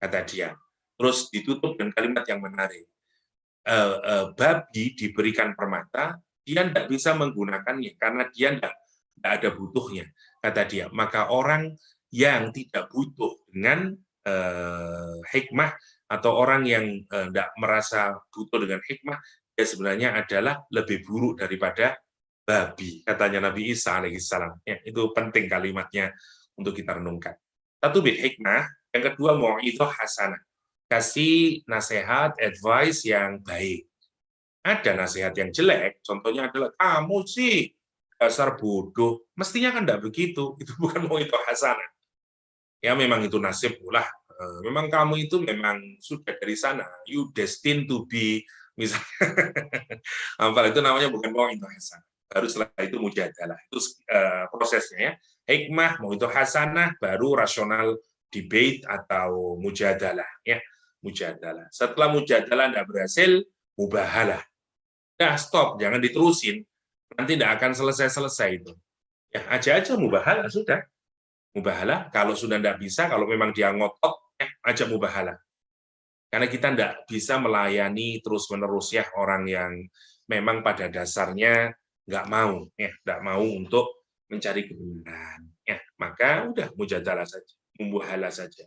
S2: kata dia. Terus ditutup dengan kalimat yang menarik. Babi diberikan permata, dia tidak bisa menggunakannya karena dia tidak ada butuhnya, kata dia. Maka orang yang tidak butuh dengan hikmah, atau orang yang tidak merasa butuh dengan hikmah, dia sebenarnya adalah lebih buruk daripada babi, katanya Nabi Isa alaihissalam. Ya, itu penting kalimatnya untuk kita renungkan. Satu, bil hikmah. Yang kedua, mau'idhah hasanah. Kasih nasihat, advice yang baik. Ada nasihat yang jelek, contohnya adalah, kamu sih dasar bodoh. Mestinya kan tidak begitu. Itu bukan mau'idhah hasanah. Ya, memang itu nasib pula. Memang kamu itu memang sudah dari sana. You destined to be, misalnya. Itu namanya bukan mau'idhah hasanah. Baru setelah itu mujadalah. Itu prosesnya, ya. Hikmah, mau'idhah hasanah, baru rasional debate atau mujadalah, ya. Mujadalah. Setelah mujadalah tidak berhasil, mubahalah. Nah, stop, jangan diterusin. Nanti tidak akan selesai-selesai itu. Ya, aja mubahalah, sudah. Mubahalah, kalau sudah tidak bisa, kalau memang dia ngotot, ajak mubahalah. Karena kita tidak bisa melayani terus-menerus, ya, orang yang memang pada dasarnya nggak mau, ya, nggak mau untuk mencari kebenaran. Ya, maka udah mujadalah saja, mubahalah saja.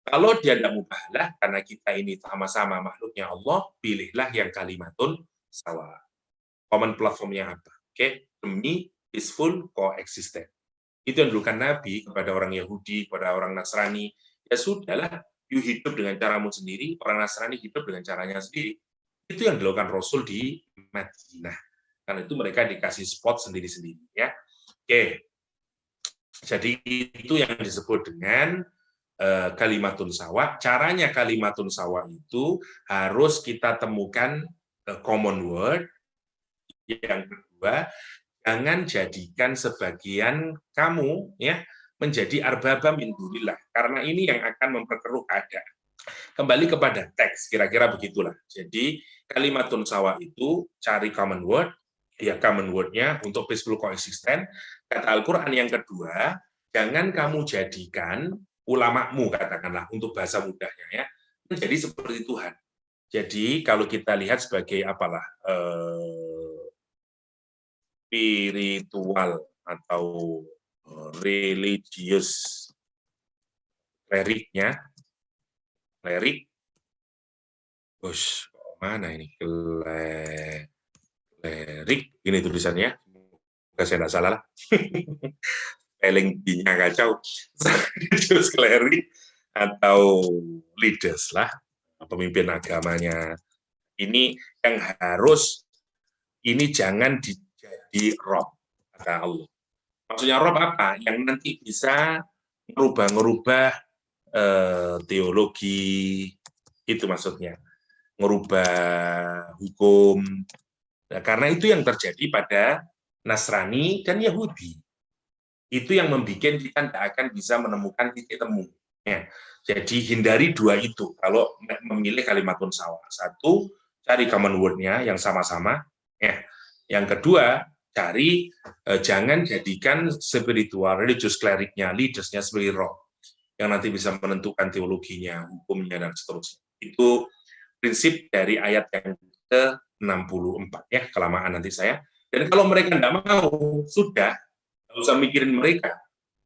S2: Kalau dia tidak mubahalah, karena kita ini sama-sama makhluknya Allah, pilihlah yang kalimatun sawa. Common platformnya apa? Oke, demi peaceful coexistence. Itu yang dilakukan Nabi kepada orang Yahudi, kepada orang Nasrani. Ya sudahlah, you hidup dengan caramu sendiri, orang Nasrani hidup dengan caranya sendiri. Itu yang dilakukan Rasul di Madinah. Karena itu mereka dikasih spot sendiri-sendiri. Ya, oke. Jadi itu yang disebut dengan kalimatun sawa. Caranya kalimatun sawa itu harus kita temukan common word. Yang kedua, jangan jadikan sebagian kamu, ya, menjadi arbaba min dunillah, karena ini yang akan memperkeruh keadaan. Kembali kepada teks, kira-kira begitulah. Jadi kalimatun sawa itu cari common word, ya, common word-nya untuk peaceful coexistence. Kata Al-Qur'an yang kedua, jangan kamu jadikan ulamamu, katakanlah untuk bahasa mudahnya, ya, menjadi seperti Tuhan. Jadi kalau kita lihat sebagai apalah spiritual atau religious kleriknya, klerik, bos, mana ini, klerik, ini tulisannya, saya tidak salah lah, spelling B-nya kacau, religious klerik atau leaders lah, pemimpin agamanya, ini yang harus, ini jangan di rob, kata Allah. Maksudnya rob apa? Yang nanti bisa merubah teologi, itu maksudnya. Merubah hukum. Nah, karena itu yang terjadi pada Nasrani dan Yahudi. Itu yang membuat kita tidak akan bisa menemukan titik temu. Ya. Jadi hindari dua itu kalau memilih kalimatun sawa. Satu, cari common word-nya yang sama-sama. Ya. Yang kedua, cari, jangan jadikan spiritual, religious kleriknya, leaders-nya sebagai roh, yang nanti bisa menentukan teologinya, hukumnya, dan seterusnya. Itu prinsip dari ayat yang ke-64, ya, kelamaan nanti saya. Dan kalau mereka tidak mau, sudah, tidak usah mikirin mereka.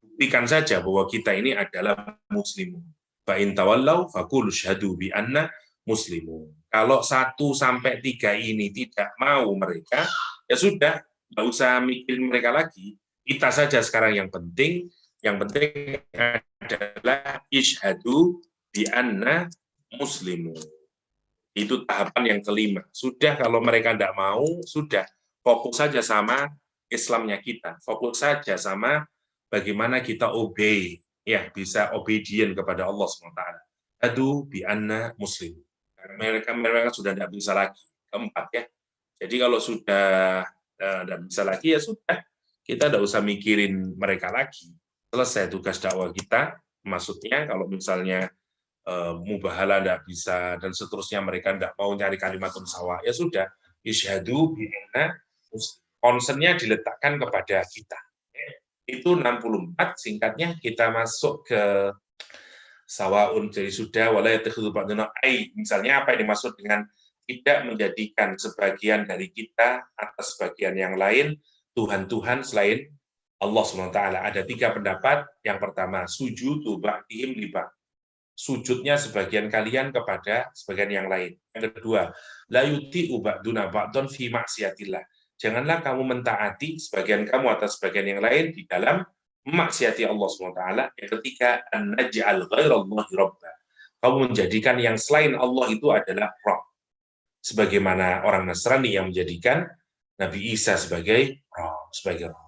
S2: Buktikan saja bahwa kita ini adalah muslimun. Fa'in tawallau faqulu syahadu bi anna muslimun. Kalau 1-3 ini tidak mau mereka, ya sudah, nggak usah mikirin mereka lagi. Kita saja sekarang yang penting adalah isyhadu bi anna muslimun. Itu tahapan yang kelima. Sudah, kalau mereka tidak mau, sudah, fokus saja sama Islamnya kita, fokus saja sama bagaimana kita obey, ya bisa obedient kepada Allah SWT. Adu bi anna muslim. Mereka sudah tidak bisa lagi. Keempat ya. Jadi kalau sudah tidak bisa lagi ya sudah, kita tidak usah mikirin mereka lagi. Selesai tugas dakwah kita. Maksudnya kalau misalnya mubahala tidak bisa dan seterusnya, mereka tidak mau nyari kalimatun sawa, ya sudah, isyhadu bi anna muslim. Concernnya diletakkan kepada kita. Itu 64, singkatnya kita masuk ke sawaun. Jadi sudah, wala yattakhidhu ba'duna ai, misalnya apa yang dimaksud dengan tidak menjadikan sebagian dari kita atas sebagian yang lain Tuhan-Tuhan selain Allah SWT. Ada 3 pendapat. Yang pertama, sujudu ba'dihim li ba'd. Sujudnya sebagian kalian kepada sebagian yang lain. Yang kedua, la yuti'u ba'duna ba'dun fi maksiatillah. Janganlah kamu mentaati sebagian kamu atas sebagian yang lain di dalam maksiati Allah SWT. Yang ketiga, an-naj'al ghairallahi rabba. Kamu menjadikan yang selain Allah itu adalah Rabb. Sebagaimana orang Nasrani yang menjadikan Nabi Isa sebagai Rabb.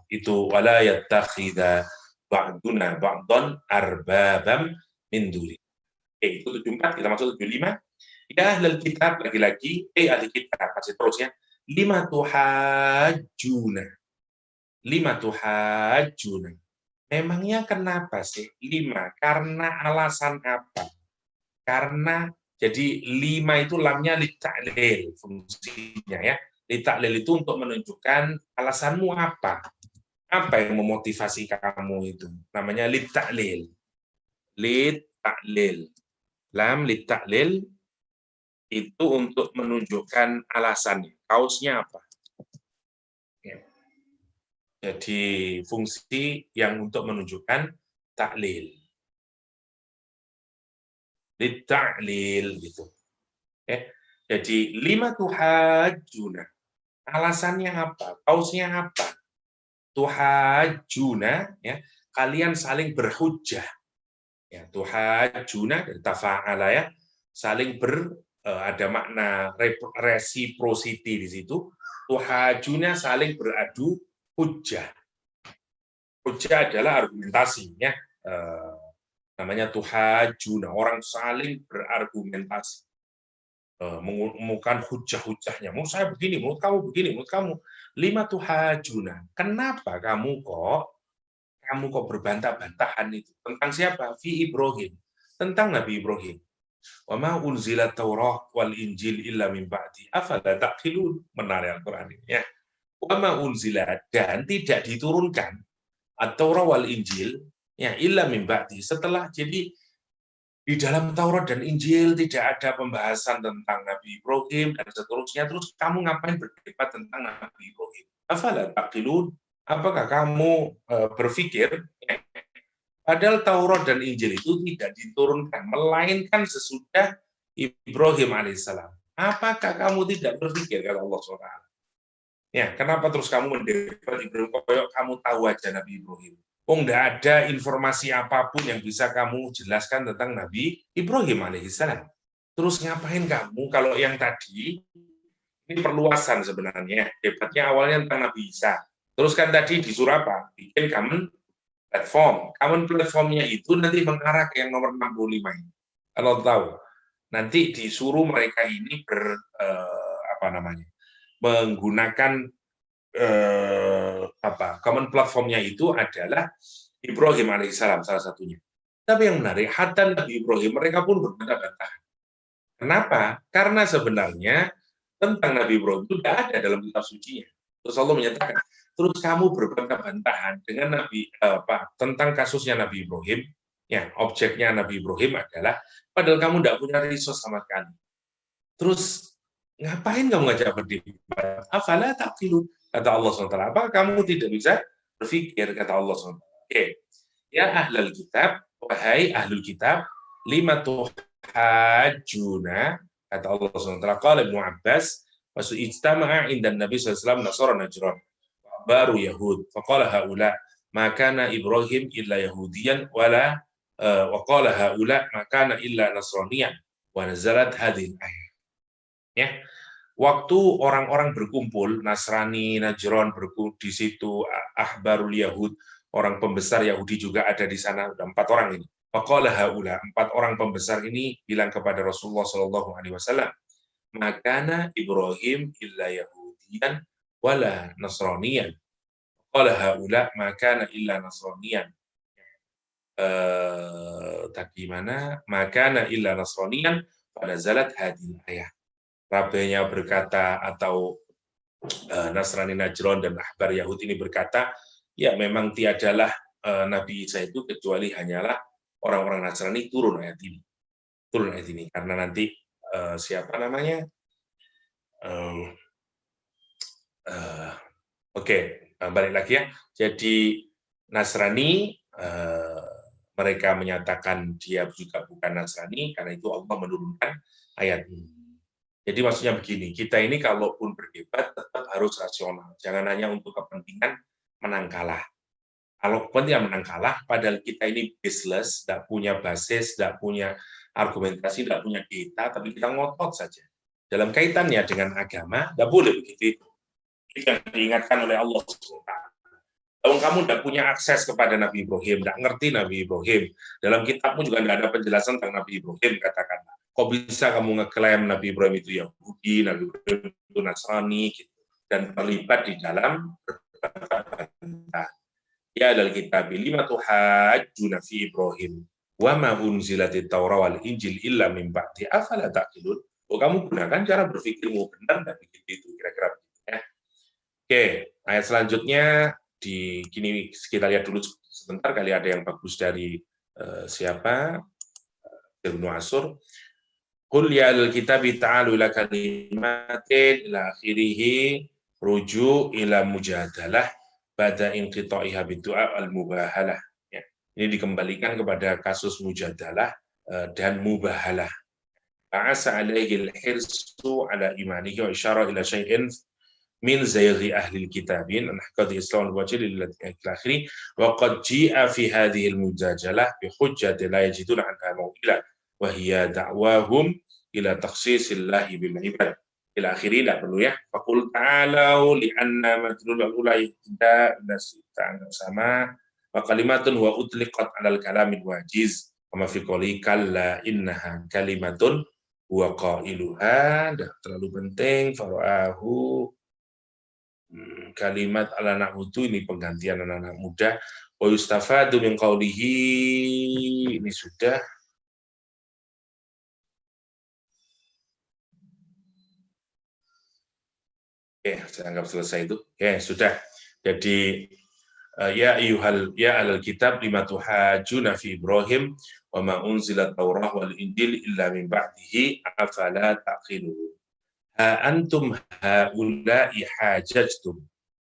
S2: Itu wala yattakhidha ba'duna ba'dan arbabam min duni. Itu 74, kita masuk 75. Ya ahlul kitab, lagi-lagi, ahli kitab, masih terusnya. Lima tuhajjuna. Memangnya kenapa sih 5? Karena alasan apa? Karena jadi 5 itu lamnya litta'lil fungsinya ya. Litta'lil itu untuk menunjukkan alasanmu apa. Apa yang memotivasi kamu itu? Namanya litta'lil. Lam litta'lil itu untuk menunjukkan alasannya. Kausnya apa? Ya. Jadi fungsi yang untuk menunjukkan taklil. Litta'lil gitu. Jadi 5 tuhajjuna. Alasannya apa? Kausnya apa? Tuhajjuna, ya, kalian saling berhujjah. Ya, tuhajjuna dari tafa'ala ya, saling ada makna reciprocity di situ. Tuhajjuna saling beradu hujjah. Hujjah adalah argumentasi ya. Namanya tuhajjuna, orang saling berargumentasi. Mengumpulkan hujah-hujahnya. Menurut saya begini, menurut kamu begini, menurut kamu. 5 tuhajjuna. Kenapa kamu kok berbantah-bantahan itu? Tentang siapa? Fi Ibrahim. Tentang Nabi Ibrahim. Wa ma unzilat Taurah wal Injil illa min ba'di. Afala taqilun. Menarik Al-Qur'an ini ya. Wa ma unzilat, dan tidak diturunkan At-Taurah wal Injil ya illa min ba'di. Setelah, jadi di dalam Taurat dan Injil tidak ada pembahasan tentang Nabi Ibrahim dan seterusnya. Terus kamu ngapain berdebat tentang Nabi Ibrahim? Afala taqilun? Apakah kamu berpikir padahal Taurat dan Injil itu tidak diturunkan, melainkan sesudah Ibrahim alaihissalam. Apakah kamu tidak berpikir, kata Allah SWT? Ya, kenapa terus kamu mendebat Ibrahim? Koyok kamu tahu aja Nabi Ibrahim. Tidak ada informasi apapun yang bisa kamu jelaskan tentang Nabi Ibrahim alaihissalam. Terus ngapain kamu kalau yang tadi, ini perluasan sebenarnya. Debatnya awalnya tentang Nabi Isa. Terus kan tadi disuruh apa? Bikin common platform. Common platformnya itu nanti mengarah ke yang nomor 65 ini. Kalau tahu, nanti disuruh mereka ini menggunakan common platformnya itu adalah Ibrahim alaihissalam salah satunya. Tapi yang menarik, hatta Nabi Ibrahim mereka pun berbantah-bantahan. Kenapa? Karena sebenarnya tentang Nabi Ibrahim itu tidak ada dalam kitab sucinya. Terus Allah menyatakan, terus kamu berbantah-bantahan dengan tentang kasusnya Nabi Ibrahim, ya objeknya Nabi Ibrahim adalah padahal kamu tidak punya resource sama sekali. Terus ngapain kamu ngajak berdebat? Afala taqilun? Kata Allah SWT, apakah kamu tidak bisa berpikir? Kata Allah SWT. Oke. Ya ahlul kitab, wahai ahlul kitab, 5 tuhajjuna, kata Allah SWT. Qala Ibnu Abbas, maksud ijtama'a indan Nabi SAW Nasara Najran, baru Yahud. Faqala haula, makana Ibrahim illa Yahudiyan, wala waqala haula, makana illa Nasraniyan, wa nazalat hadhihi ayat. Ya. waktu orang-orang berkumpul, Nasrani, Najran berkumpul di situ, Ahbarul Yahud, orang pembesar Yahudi juga ada di sana, ada 4 orang ini. Faqala haula, 4 orang pembesar ini bilang kepada Rasulullah Shallallahu Alaihi Wasallam, makana Ibrahim illa Yahudiyan wala Nasraniyan. Qala haula makana illa Nasraniyan. Tadi mana? Makana illa Nasraniyan pada zalat hadil ayah. Rabenya berkata atau Nasrani Najran dan Ahbar Yahudi ini berkata, ya memang tiadalah Nabi Isa itu kecuali hanyalah orang-orang Nasrani. Turun ayat ini. Turun ayat ini karena nanti siapa namanya? Balik lagi ya. Jadi Nasrani mereka menyatakan dia juga bukan Nasrani, karena itu Allah menurunkan ayat ini. Jadi maksudnya begini, kita ini kalaupun berdebat tetap harus rasional, jangan hanya untuk kepentingan menang kalah. Kalau kepentingan menang kalah, padahal kita ini baseless, tidak punya basis, tidak punya argumentasi, tidak punya data, tapi kita ngotot saja. Dalam kaitannya dengan agama, tidak boleh begitu. Itu yang diingatkan oleh Allah SWT. Kalau kamu tidak punya akses kepada Nabi Ibrahim, tidak ngerti Nabi Ibrahim, dalam kitabmu juga tidak ada penjelasan tentang Nabi Ibrahim, katakanlah. Kok bisa kamu ngeklaim Nabi Ibrahim itu Yahudi, Nabi Ibrahim itu Nasrani, gitu, dan terlibat di dalam berbantah. Ya adalah kitab lima tuhajjuna fi Ibrahim wa ma unzilatit Taurah wal Injil illa min ba'di afala taqilun. Oh, kamu gunakan cara berpikirmu benar dan begitu itu kira-kira begitu ya. Oke, ayat selanjutnya di kini kita lihat dulu sebentar kali ada yang bagus dari siapa? Ibnu Asur. Qul ya al-kitabi ta'alu ila kalimatin ila akhirih ruju ila mujadalah pada inqita'iha bidu'a al-mubahalah. Ya. Ini dikembalikan kepada kasus mujadalah dan mubahalah. Ba'asa alaihi al-hirsu ala imanihi wa isyara ila syai'in min zayri ahli al-kitabin an haqadi islam al-wajil ila akhiri wa qad ji'a fi hadhihi al-mujadalah bi hujjati la yajiduna anha mawila wa hiya da'wahum ila takhsisillahi bil ibad. Ila akhiri tidak perlu ya. Faqul ta'alau li'anna madlul al-ulai tidak sama wa kalimatun wa utliqat 'alal kalamil wajiz kama fi qouli kalla innaha kalimatun huwa qailuha. Terlalu penting fara'ahu kalimat ala na'budu ini penggantian anak-anak muda. Wa yustafadu min qaulihi ini sudah. Oke, saya anggap selesai itu. Oke, sudah. Jadi ya alal kitab lima tuhajuna fi Ibrahim wa ma unzilat Taurah wal Injil illa min ba'dihi afala taqilun. Ha antum haula'i hajajtum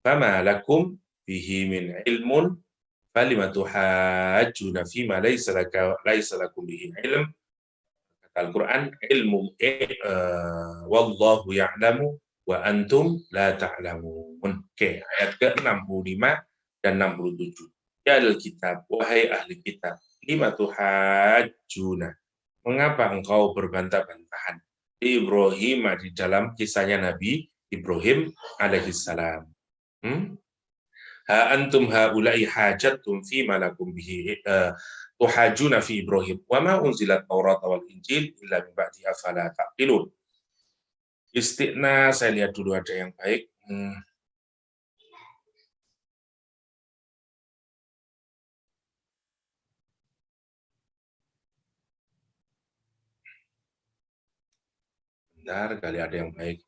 S2: fama lakum bihi min ilmun falima tuhajuna fi ma laysa lakum bihi ilm. Kata Al-Qur'an ilmu wallahu ya'lamu wa antum la ta'lamun. Oke, ayat ke-65 dan 67. Ya al-kitab, wahai ahli kitab, lima tuhajjuna. Mengapa engkau berbantah-bantahan? Ibrahim di dalam kisahnya Nabi Ibrahim alaihissalam. Ha antum haula'i hajatum fi malakum bihi tuhajjuna fi Ibrahim wa ma unzilat Taurat wal Injil illa min ba'di afala taqilun. Istiqna, saya lihat dulu ada yang baik. Bentar, kali ada yang baik.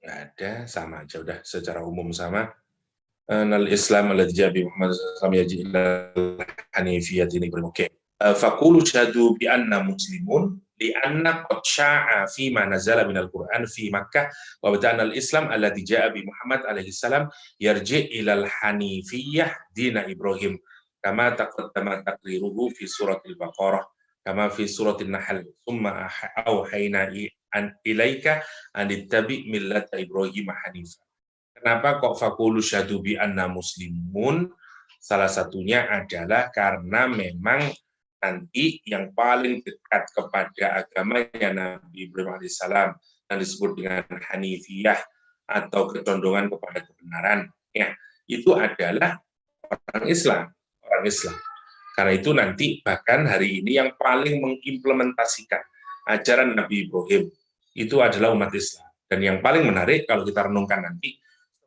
S2: Nggak ada, sama aja udah secara umum sama. Nal Islam alladzi ja'a bi Muhammad sallallahu alaihi wasallam hanifiyat ini oke. Faqulu syahadu bi anna muslimun li anna qad sya'a fi ma nazala minal Qur'an fi Makkah wa bada'na al-Islam alladzi ja'a bi Muhammad alaihi salam yarji' ilal hanifiyah dina Ibrahim kama taqaddama taqriruhu fi suratil Baqarah kama fi suratin Nahl summa auhayna ilaika an ittabi' millata Ibrahim hanifan. Kenapa kok faqulu syahadu bi anna muslimun? Salah satunya adalah karena memang nanti yang paling dekat kepada agamanya Nabi Ibrahim alaihissalam yang disebut dengan Hanifiyah atau kecondongan kepada kebenaran, ya, itu adalah orang Islam, orang Islam. Karena itu nanti bahkan hari ini yang paling mengimplementasikan ajaran Nabi Ibrahim itu adalah umat Islam. Dan yang paling menarik kalau kita renungkan nanti,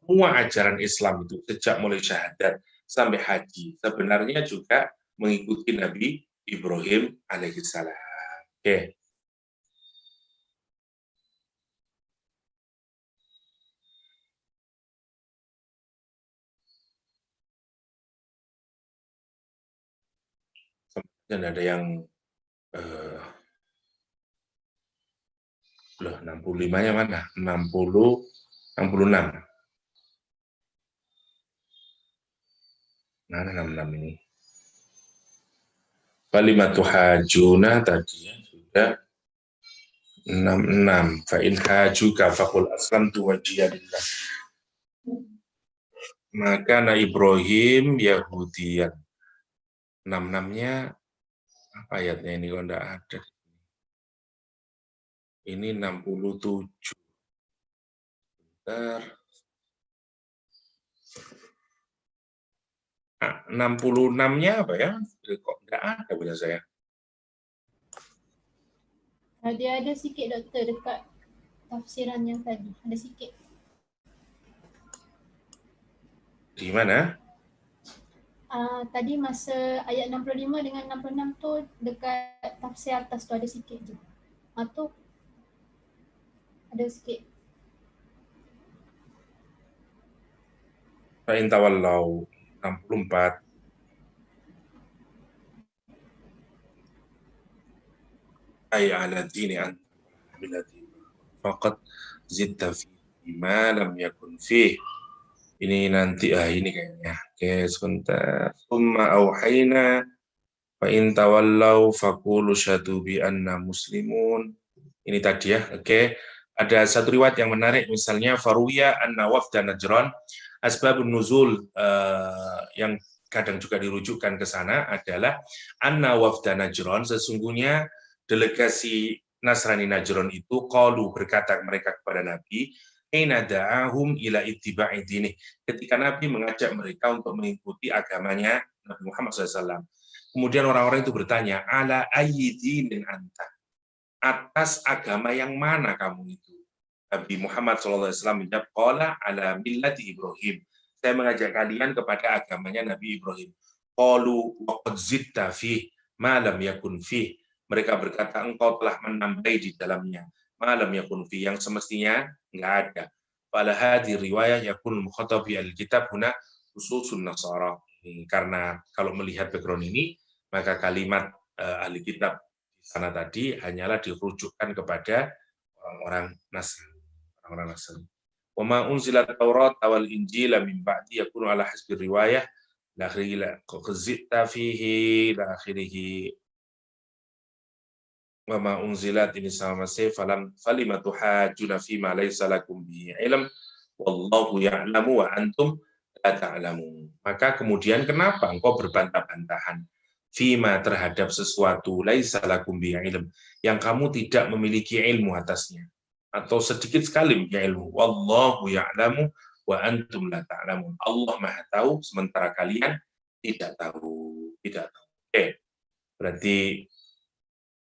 S2: semua ajaran Islam itu sejak mulai syahadat sampai haji sebenarnya juga mengikuti Nabi Ibrahim alaihissalam. Oke. Dan ada yang loh, 65-nya mana? 60, 66. Mana 66 ini? Kalimatu hajuna tadi ya, sudah 66. Fa in hajuka faqul aslamtu wajhiya lillah. Maka na Ibrahim Yahudiyan. 66-nya apa ayatnya ini kok enggak ada? Ini 67. Bentar. 66-nya apa ya? Kok enggak ada punya saya?
S1: Ada sikit doktor dekat tafsiran yang tadi. Ada sikit.
S2: Di mana?
S1: Tadi masa ayat 65 dengan 66 tu dekat tafsir atas tu ada sikit je. Tu ada sikit.
S2: Fa in tawallau 64. Ay ala dini anta bilati faqad zidta fi ma lam yakun fi. Ini nanti ini kayaknya. Oke, sebentar. Summa auhayna fa in tawallau faqulu syahadu bi anna muslimun. Ini tadi ya. Oke. Ada satu riwayat yang menarik, misalnya faruya anna wafda Najran, asbabun nuzul yang kadang juga dirujukkan ke sana adalah anna wafda Najran, sesungguhnya delegasi Nasrani Najran itu qalu, berkata mereka kepada Nabi, aina da'ahum ila ittiba'i dinih, ketika Nabi mengajak mereka untuk mengikuti agamanya Nabi Muhammad SAW. Kemudian orang-orang itu bertanya, ala ayyi dinin anta, atas agama yang mana kamu itu? Nabi Muhammad SAW menjawab, qala ala millati Ibrahim, saya mengajak kalian kepada agamanya Nabi Ibrahim. Qalu wa qad zidta fih ma lam yakun fih, mereka berkata engkau telah menambahi di dalamnya ma lam yakun fih, yang semestinya enggak ada. Fala hadhi riwayah yakun mukhatabi al-kitab huna khususun Nasara. Karena kalau melihat background ini, maka kalimat ahli kitab di sana tadi hanyalah dirujukkan kepada orang-orang Nasrani. Orang-orang Nasrani. Wa ma unzilat Taurat wal Injil min ba'di yakunu ala hasbi riwayah la akhirih qazita fihi la akhirih. Wa ma unzilat, ini sama masih falimatu hajuna fi ma laysa lakum bihi ilm wallahu ya'lamu wa antum la ta'lamun. Maka kemudian kenapa engkau berbantah-bantahan fima, terhadap sesuatu laisa lakum bihi ilm, yang kamu tidak memiliki ilmu atasnya atau sedikit sekali punya ilmu. Wallahu ya'lamu wa antum la ta'lamun. Allah Maha tahu sementara kalian tidak tahu. Oke. Berarti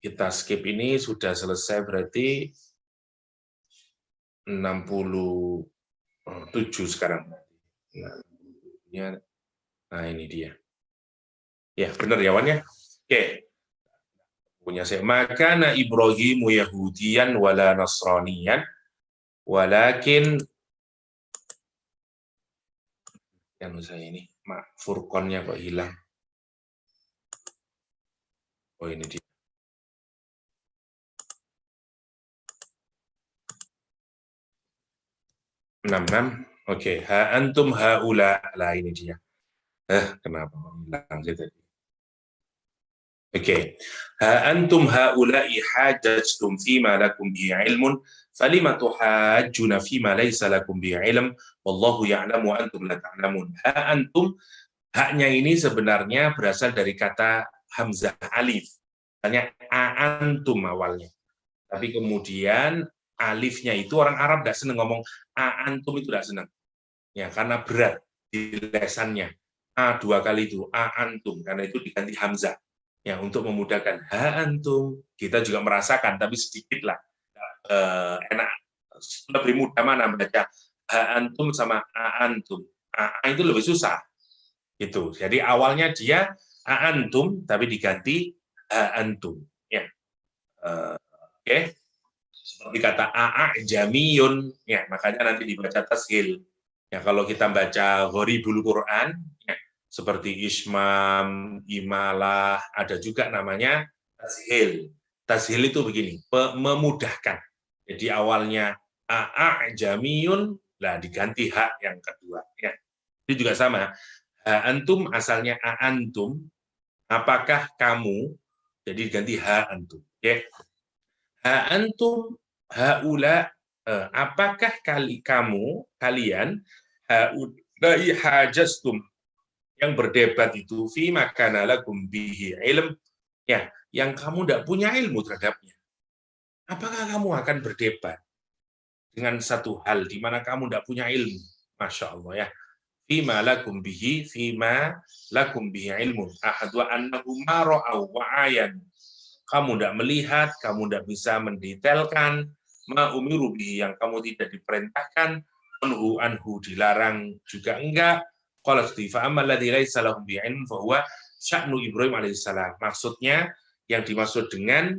S2: kita skip ini, sudah selesai berarti 67 sekarang. Nah, ini dia. Ya, benar ya, Wan ya? Oke. Punya saya. Maka na Ibrahimu Yahudiyan wala Nasraniyan, walakin yang saya ini, Furqonnya kok hilang. Oh, ini dia. 66. Oke, ha antum haula, lah ini dia. Kenapa hilang gitu? Oke. Ha antum haula'i hajajtum fima lakum bihi ilmun falima tuhajjuna fima laysa lakum bihi ilm wallahu ya'lamu wa antum la ta'lamun. Ha antum, haknya ini sebenarnya berasal dari kata hamzah alif. Hanya a antum awalnya. Tapi kemudian alifnya itu orang Arab tidak senang ngomong antum, itu tidak senang. Ya, karena berat di lesannya. A 2 kali itu antum, karena itu diganti hamzah. Ya, untuk memudahkan antum. Kita juga merasakan, tapi sedikit lah. Enak, lebih mudah mana membaca antum sama antum. Itu lebih susah. Itu. Jadi awalnya dia antum, tapi diganti antum. Ya. Oke. Seperti kata jamiyun, ya, makanya nanti dibaca tashil. Ya, kalau kita baca gharibul Quran, ya, seperti ismam, imalah, ada juga namanya tashil. Tashil itu begini, memudahkan. Jadi awalnya jamiyun, lah diganti hak yang kedua. Ya. Ini juga sama. Antum asalnya antum, apakah kamu, jadi diganti antum. Ya. Antum haula, apakah kalian haulai hajastum, yang berdebat itu fi makana lakum bihi ilm, ya, yang kamu tidak punya ilmu terhadapnya. Apakah kamu akan berdebat dengan satu hal di mana kamu tidak punya ilmu? Masya Allah, ya. Fima lakum bihi ilmun ahad wa annahu ma ra'aw wa ayan. Kamu tidak melihat, kamu tidak bisa mendetailkan ma umiru bihi, yang kamu tidak diperintahkan, anhu dilarang juga enggak. Qala fa amma alladzi laisa lahu bi ilm fa huwa sya'nu Ibrahim alaihissalam. Maksudnya yang dimaksud dengan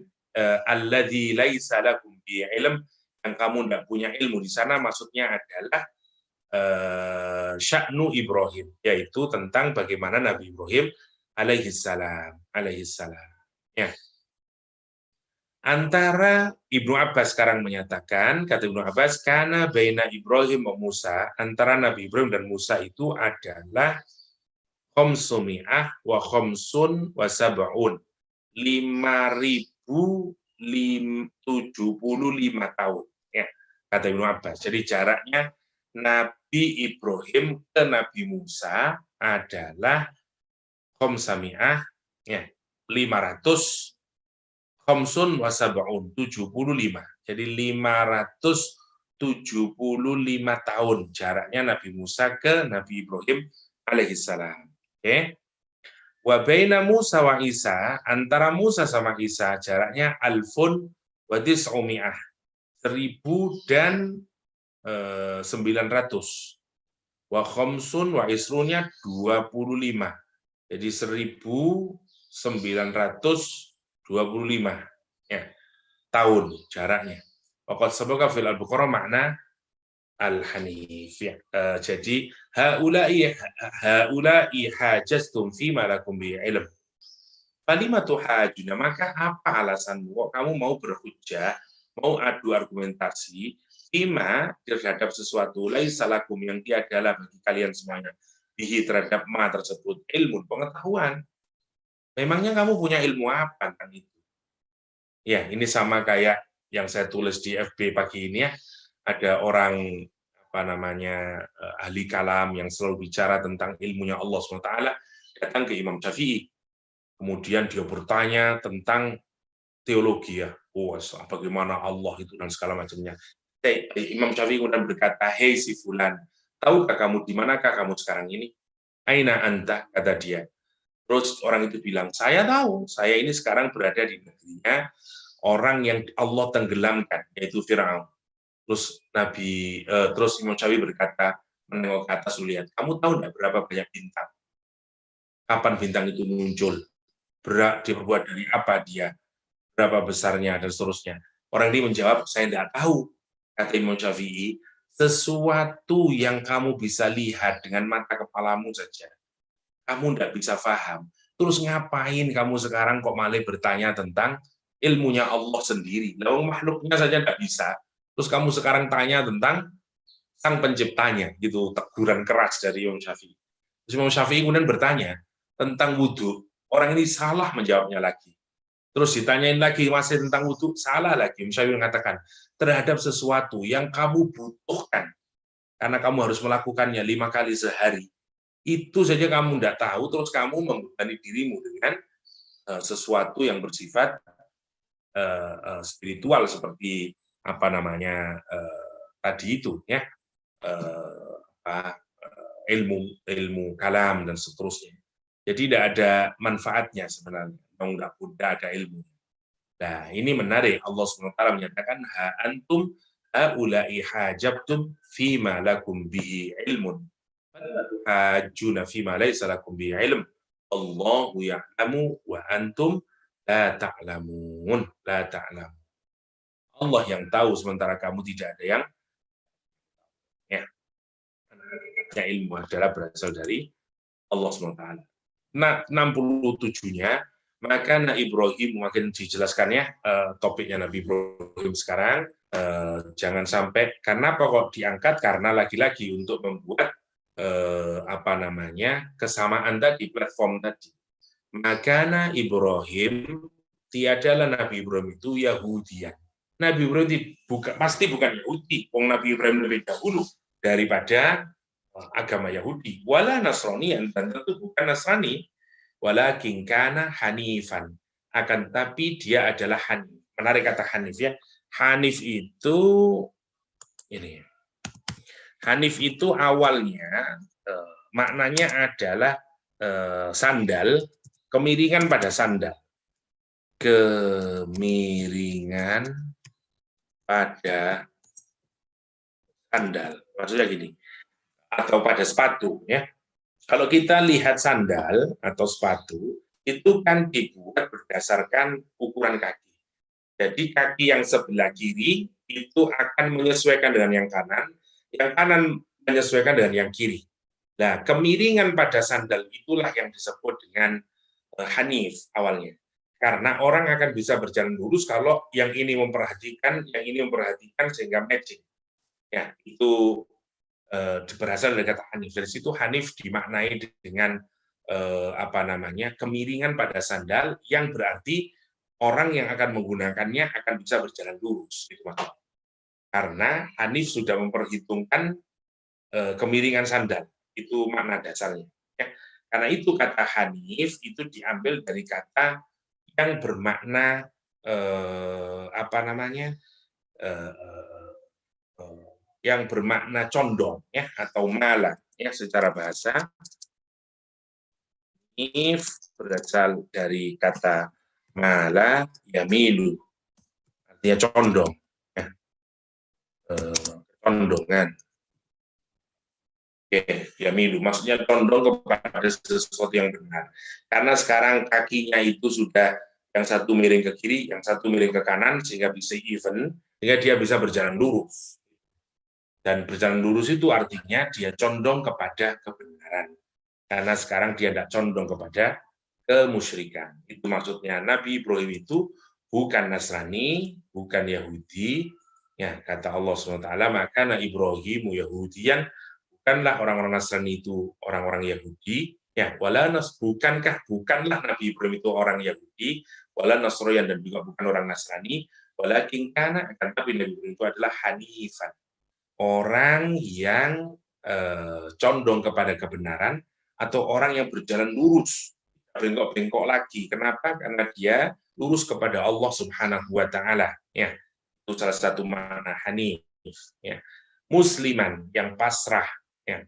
S2: alladzi laisa lahu bi ilm, yang kamu tidak punya ilmu di sana, maksudnya adalah sya'nu Ibrahim, yaitu tentang bagaimana Nabi Ibrahim alaihissalam. Ya. Antara Ibnu Abbas sekarang menyatakan, kata Ibnu Abbas, karena baina Ibrahim wa Musa, antara Nabi Ibrahim dan Musa itu adalah khamsumi'ah wa khamsun wa sab'un, 5.075 tahun. Ya, kata Ibnu Abbas. Jadi jaraknya Nabi Ibrahim ke Nabi Musa adalah khamsami'ah, ya, 500, khamsun wa sab'un, 75. Jadi 575 tahun jaraknya Nabi Musa ke Nabi Ibrahim alaihissalam. Oke. Wa baina Musa wa Isa, antara Musa sama Isa jaraknya alfun wa tis'umi'ah, 1.000 dan 900. Wa khamsun wa isrunya 25. Jadi 1925, ya, tahun jaraknya. Waqad sabaqa fil al-Baqarah makna al-hanif. Ya. Jadi haula'i hajastum fi ma lakum bi ilm. Falimatu hajuna, maka apa alasanmu? Kamu mau berhujjah, mau adu argumentasi, ima terhadap sesuatu laisa lakum, yang tiadalah bagi kalian semuanya, bihi terhadap ma tersebut, ilmu, pengetahuan. Memangnya kamu punya ilmu apa kan itu? Ya, ini sama kayak yang saya tulis di FB pagi ini, ya. Ada orang ahli kalam yang selalu bicara tentang ilmunya Allah SWT, datang ke Imam Syafi'i. Kemudian dia bertanya tentang teologi, ya. Bagaimana Allah itu dan segala macamnya. Imam Syafi'i kemudian berkata, "Hei si fulan, tahukah kamu di manakah kamu sekarang ini?" "Aina anta," kata dia. Terus orang itu bilang, "Saya tahu, saya ini sekarang berada di negerinya orang yang Allah tenggelamkan, yaitu Fir'aun." Terus Imam Syafi'i berkata, menengok ke atas, lihat, "Kamu tahu enggak berapa banyak bintang? Kapan bintang itu muncul? Dibuat dari apa dia? Berapa besarnya?" dan seterusnya. Orang ini menjawab, "Saya tidak tahu." Kata Imam Syafi'i, sesuatu yang kamu bisa lihat dengan mata kepalamu saja, kamu tidak bisa paham. Terus ngapain kamu sekarang kok malah bertanya tentang ilmunya Allah sendiri? Lalu makhluknya saja tidak bisa. Terus kamu sekarang tanya tentang sang penciptanya, gitu. Teguran keras dari Imam Syafi'i. Terus Imam Syafi'i kemudian bertanya tentang wudhu. Orang ini salah menjawabnya lagi. Terus ditanyain lagi masih tentang wudhu, salah lagi. Imam Syafi'i mengatakan, terhadap sesuatu yang kamu butuhkan, karena kamu harus melakukannya 5 kali sehari, itu saja kamu tidak tahu, terus kamu membebani dirimu dengan sesuatu yang bersifat spiritual seperti apa namanya tadi itu ya ilmu kalam dan seterusnya. Jadi tidak ada manfaatnya sebenarnya. Tidak ada ilmu. Nah, ini menarik. Allah SWT menyatakan, ha antum haula'i hajabtum fima lakum bihi ilmun. Hajuna fima laisa lakum bihi ilm. Allahu ya'lamu wa antum la ta'lamun. La ta'lamun. Allah yang tahu sementara kamu tidak ada yang ya. Ilmu adalah berasal dari Allah SWT. Nah, 67-nya, maka Nabi Ibrahim, makin dijelaskan ya topiknya Nabi Ibrahim sekarang, jangan sampai, karena apa kok diangkat? Karena lagi-lagi untuk membuat apa namanya kesamaan tadi, platform tadi. Maka Nabi Ibrahim, tiadalah Nabi Ibrahim itu Yahudian. Nabi Ibrahim pasti bukan Yahudi, Nabi Ibrahim lebih dahulu daripada agama Yahudi, wala Nasranian, dan tentu bukan Nasrani, walakin kana hanifan, akan tapi dia adalah hanif. Menarik kata hanif ya. Hanif itu ini. Hanif itu awalnya maknanya adalah sandal, kemiringan pada sandal. Kemiringan pada sandal. Maksudnya gini, atau pada sepatu ya. Kalau kita lihat sandal atau sepatu itu kan dibuat berdasarkan ukuran kaki. Jadi kaki yang sebelah kiri itu akan menyesuaikan dengan yang kanan menyesuaikan dengan yang kiri. Nah, kemiringan pada sandal itulah yang disebut dengan hanif awalnya. Karena orang akan bisa berjalan lurus kalau yang ini memperhatikan sehingga matching. Ya, itu berasal dari kata hanif. Dari situ hanif dimaknai dengan apa namanya kemiringan pada sandal yang berarti orang yang akan menggunakannya akan bisa berjalan lurus. Gitu, karena hanif sudah memperhitungkan kemiringan sandal. Itu makna dasarnya. Ya. Karena itu kata hanif itu diambil dari kata yang bermakna apa namanya yang bermakna condong ya atau mala ya secara bahasa. If berasal dari kata mala yamilu, artinya condong ya. Condongan. Yamilu maksudnya condong kepada sesuatu yang benar. Karena sekarang kakinya itu sudah yang satu miring ke kiri, yang satu miring ke kanan sehingga bisa even, sehingga dia bisa berjalan lurus. Dan berjalan lurus itu artinya dia condong kepada kebenaran. Karena sekarang dia tidak condong kepada kemusyrikan. Itu maksudnya Nabi Ibrahim itu bukan Nasrani, bukan Yahudi. Ya, kata Allah SWT, maka Nabi Ibrahim Yahudian, bukanlah orang-orang Nasrani itu orang-orang Yahudi. Ya, bukanlah Nabi Ibrahim itu orang Yahudi, wala Nasrani dan juga bukan orang Nasrani, walakin kana akan tapi Nabi Ibrahim itu adalah hanifan. Orang yang condong kepada kebenaran atau orang yang berjalan lurus, bengkok-bengkok lagi. Kenapa? Karena dia lurus kepada Allah Subhanahu wa taala, ya. Itu salah satu makna hanif, ya. Musliman yang pasrah, ya.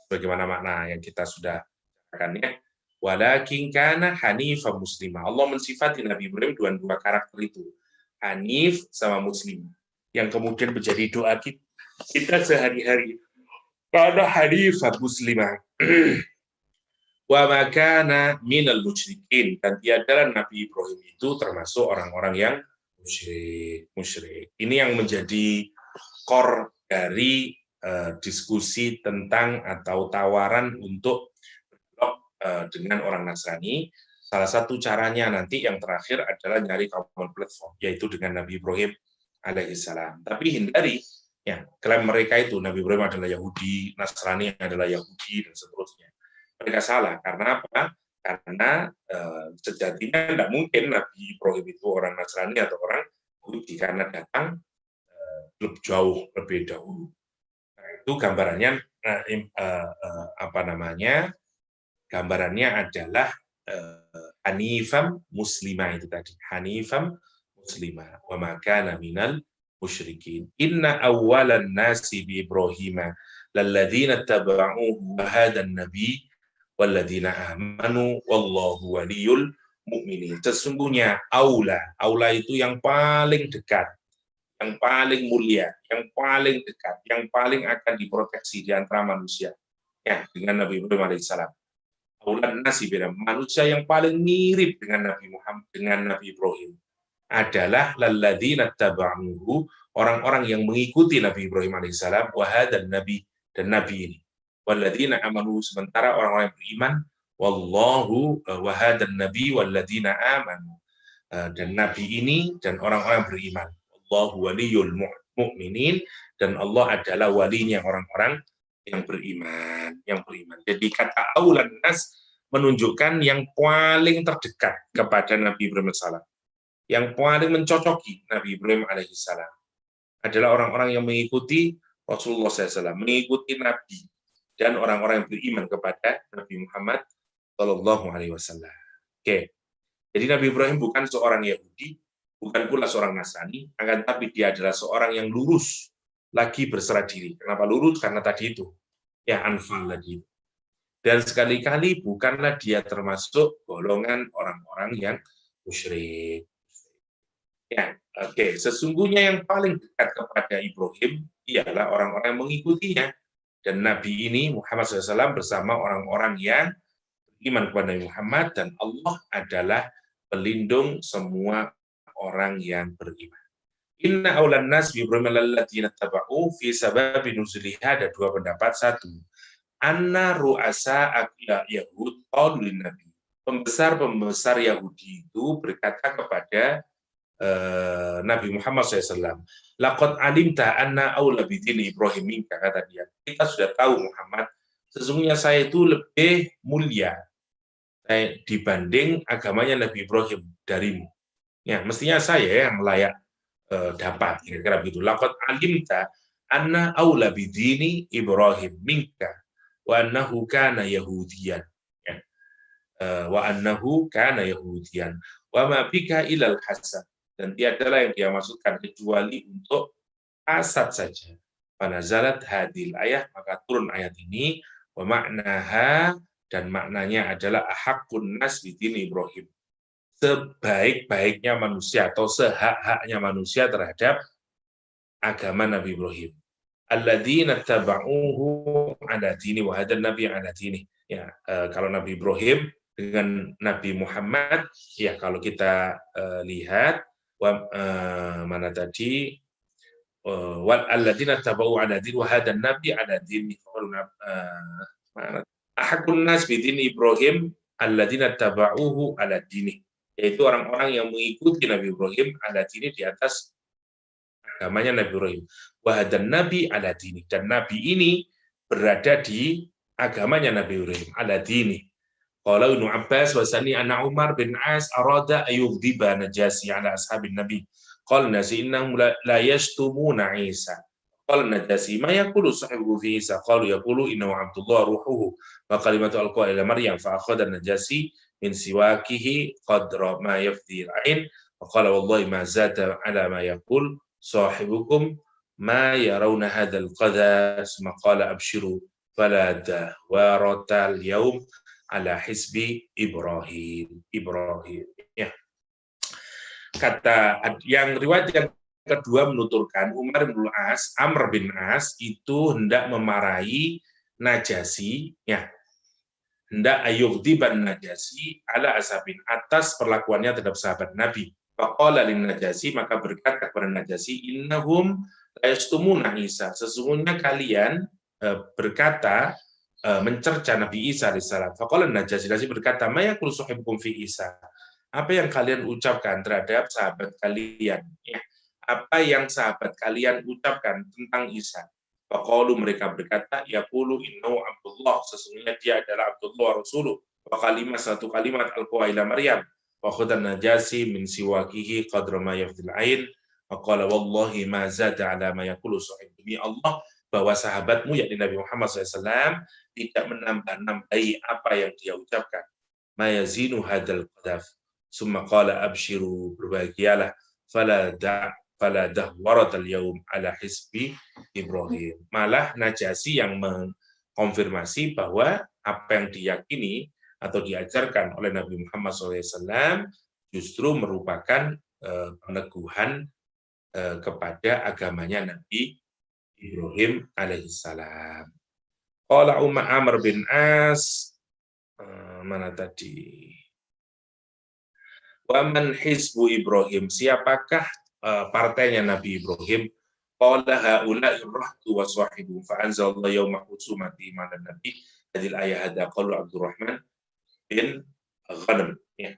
S2: Bagaimana makna yang kita sudah katakan ya. Walakin kana hanifan muslimah. Allah mensifati Nabi Ibrahim dua karakter itu. Hanif sama muslim. Yang kemudian menjadi doa kita sehari-hari. Karena hanifah muslimah. Wa makana minal musyrikin, dan tiadalah Nabi Ibrahim itu termasuk orang-orang yang musyrik. Ini yang menjadi core dari diskusi tentang atau tawaran untuk berdialog dengan orang Nasrani. Salah satu caranya nanti yang terakhir adalah nyari common platform, yaitu dengan Nabi Ibrahim alaihissalam. Tapi hindari ya klaim mereka itu Nabi Ibrahim adalah Yahudi, Nasrani adalah Yahudi dan seterusnya. Mereka salah karena apa? Karena sejatinya tidak mungkin Nabi Ibrahim itu orang Nasrani atau orang Yahudi karena datang lebih jauh lebih dahulu. Nah, itu gambarannya apa namanya? Gambarannya adalah hanifam muslimah itu tadi. Hanifam muslimah wa ma kana minal musyrikin. Inna awwalan nasi bi Ibrahim lalladzina taba'uhu wa hadan nabi walladzina amanu wallahu waliyul mukminin. Sesungguhnya aula itu yang paling dekat, yang paling mulia, yang paling dekat, yang paling akan diproteksi di antara manusia. Ya, dengan Nabi Ibrahim alaihissalam. Aulan nasi beda, manusia yang paling mirip dengan Nabi Muhammad, dengan Nabi Ibrahim adalah lalladzina taba'uhu, orang-orang yang mengikuti Nabi Ibrahim alaihissalam, wahadan nabi, dan nabi ini. Walladzina amanu, sementara orang-orang yang beriman, wallahu wahadan nabi walladzina amanu, dan nabi ini dan orang-orang yang beriman. Allahu waliyul mu'minin, dan Allah adalah walinya orang-orang yang beriman, Jadi kata aulan nas menunjukkan yang paling terdekat kepada Nabi Ibrahim alaihissalam, yang paling mencocoki Nabi Ibrahim alaihissalam adalah orang-orang yang mengikuti Rasulullah SAW, mengikuti Nabi dan orang-orang yang beriman kepada Nabi Muhammad Shallallahu Alaihi Wasallam. Oke, jadi Nabi Ibrahim bukan seorang Yahudi, bukan pula seorang Nasrani, akan tapi dia adalah seorang yang lurus, lagi berserah diri. Kenapa lurus? Karena tadi itu, ya Anfal lagi. Dan sekali-kali bukanlah dia termasuk golongan orang-orang yang musyrik. Ya, oke. Sesungguhnya yang paling dekat kepada Ibrahim ialah orang-orang yang mengikutinya. Dan Nabi ini Muhammad SAW bersama orang-orang yang beriman kepada Nabi Muhammad, dan Allah adalah pelindung semua orang yang beriman. Inna aulan nas bi Ibrahim alladzina taba'u fi sababi nuzuliha, ada dua pendapat. Satu, anna ru'asa Yahud qalu lin nabi. Pembesar-pembesar Yahudi itu berkata kepada Nabi Muhammad SAW, laqad alimta anna aula bidini Ibrahim minka, kata dia. Kita sudah tahu Muhammad, sesungguhnya saya itu lebih mulia dibanding agamanya Nabi Ibrahim darimu. Ya, mestinya saya yang layak dapat, kira-kira begitu. Laqad alimta anna aula bidini Ibrahim minka wa annahu kana yahudiyan. Ya. Wa annahu kana yahudiyan wa ma bika ilal hasan, dan tiadalah yang dia maksudkan kecuali untuk hasad saja. Panazalat hadil ayat, maka turun ayat ini, wa maknaha, dan maknanya adalah ahaqqun nas bidini Ibrahim, sebaik-baiknya manusia atau sehak-haknya manusia terhadap agama Nabi Ibrahim. Alladzina taba'uhu ala dini wa hadan nabi ala dini. Ya, kalau Nabi Ibrahim dengan Nabi Muhammad, ya kalau kita lihat mana tadi, wal alladzina tabau ala din wa hadan nabi ala din, ahakun nas bidin Ibrahim alladzina tabauhu ala dini, yaitu orang-orang yang mengikuti Nabi Ibrahim ala dini, di atas agamanya Nabi Ibrahim. Wa hadan nabi ala dini, dan nabi ini berada di agamanya Nabi Ibrahim ala dini. Qala Ibnu Abbas wa sani anna Umar bin As arada ayughdiba Najasi ala ashabin Nabi. Qala Najasi innahum la yashtumuna Isa. Qala Najasi ma yaqulu sahibu fi Isa? Qalu yaqulu innahu Abdullah ruhuhu wa kalimatu alqa ila Maryam, fa akhadha Najasi min siwakihi qadra ma yafdi al-ain wa qala wallahi ma zada ala ma yaqul sahibukum ma yarawna hadha al-qadha, summa qala abshiru fala dahwarata al-yawm ala hisbi Ibrahim. Ya. Kata yang riwayat yang kedua menuturkan, Umar bin As, Amr bin As itu hendak memarahi Najasi, ya, hendak ayughdiban Najasi ala ashabin, atas perlakuannya terhadap sahabat Nabi. Faqala lin Najasi, maka berkata kepada Najasi, innahum la yastumuna Isa, sesungguhnya kalian berkata mencerca Nabi Isa alaihissalam. Faqala Najasi, berkata, ma yaqulu sahibukum fi Isa, apa yang kalian ucapkan terhadap sahabat kalian, ya, apa yang sahabat kalian ucapkan tentang Isa. Faqalu, mereka berkata, yaqulu innahu Abdullah, sesungguhnya dia adalah Abdullah Rasuluh, wa kalimah, satu kalimat alqa ila Maryam. Wa khadan Najasi min siwakihi qadra ma yafdil ain, wa qala wallahi ma zada ala ma yaqulu sahib. Demi Allah, bahwa sahabatmu yakni Nabi Muhammad SAW tidak menambah-nambahi apa yang dia ucapkan. Ma yazinu hadal qadaf. Summa qala abshiru, berbahagialah, fala fala dahwaratal yaum ala hisbi Ibrahim. Malah Najasyi yang mengkonfirmasi bahwa apa yang diyakini atau diajarkan oleh Nabi Muhammad SAW justru merupakan peneguhan kepada agamanya Nabi Ibrahim alaihissalam. Qala Amr bin As, mana tadi? Wa man hizbu Ibrahim, siapakah partainya Nabi Ibrahim? Qala haula'i rahtu wa sahibu fa anzalallahu yauma husumati ma'an nabi hadil ayat hada qalu Abdurrahman bin Ghanam. Ya,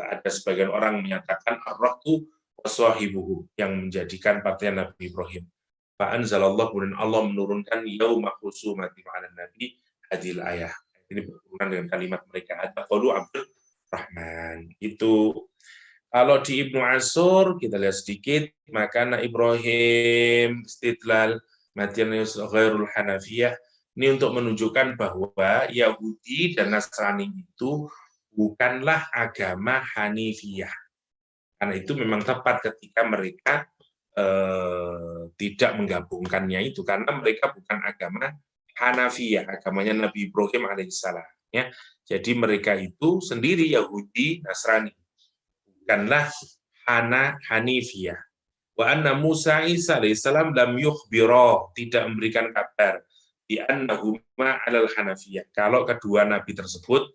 S2: ada sebagian orang menyatakan ar-rahtu wa sahibuhu yang menjadikan partainya Nabi Ibrahim. Fa anzalallahu, dan Allah menurunkan yauma husumati ma'an nabi hadil ayat. Ini berhubungan dengan kalimat mereka hada qalu Rahman. Itu kalau di Ibnu Ashur kita lihat sedikit, maka Ibrahim istidlal matian ghairul Hanafiyah, ini untuk menunjukkan bahwa Yahudi dan Nasrani itu bukanlah agama Hanifiyah. Karena itu memang tepat ketika mereka tidak menggabungkannya itu, karena mereka bukan agama Hanafiyah, agamanya Nabi Ibrahim alaihissalam. Ya, jadi mereka itu sendiri Yahudi Nasrani, bukanlah Hanifiyah. Wa anna Musa Isa alaihissalam lam yukhbira, tidak memberikan kabar di annahuma alal Hanafiyah, kalau kedua nabi tersebut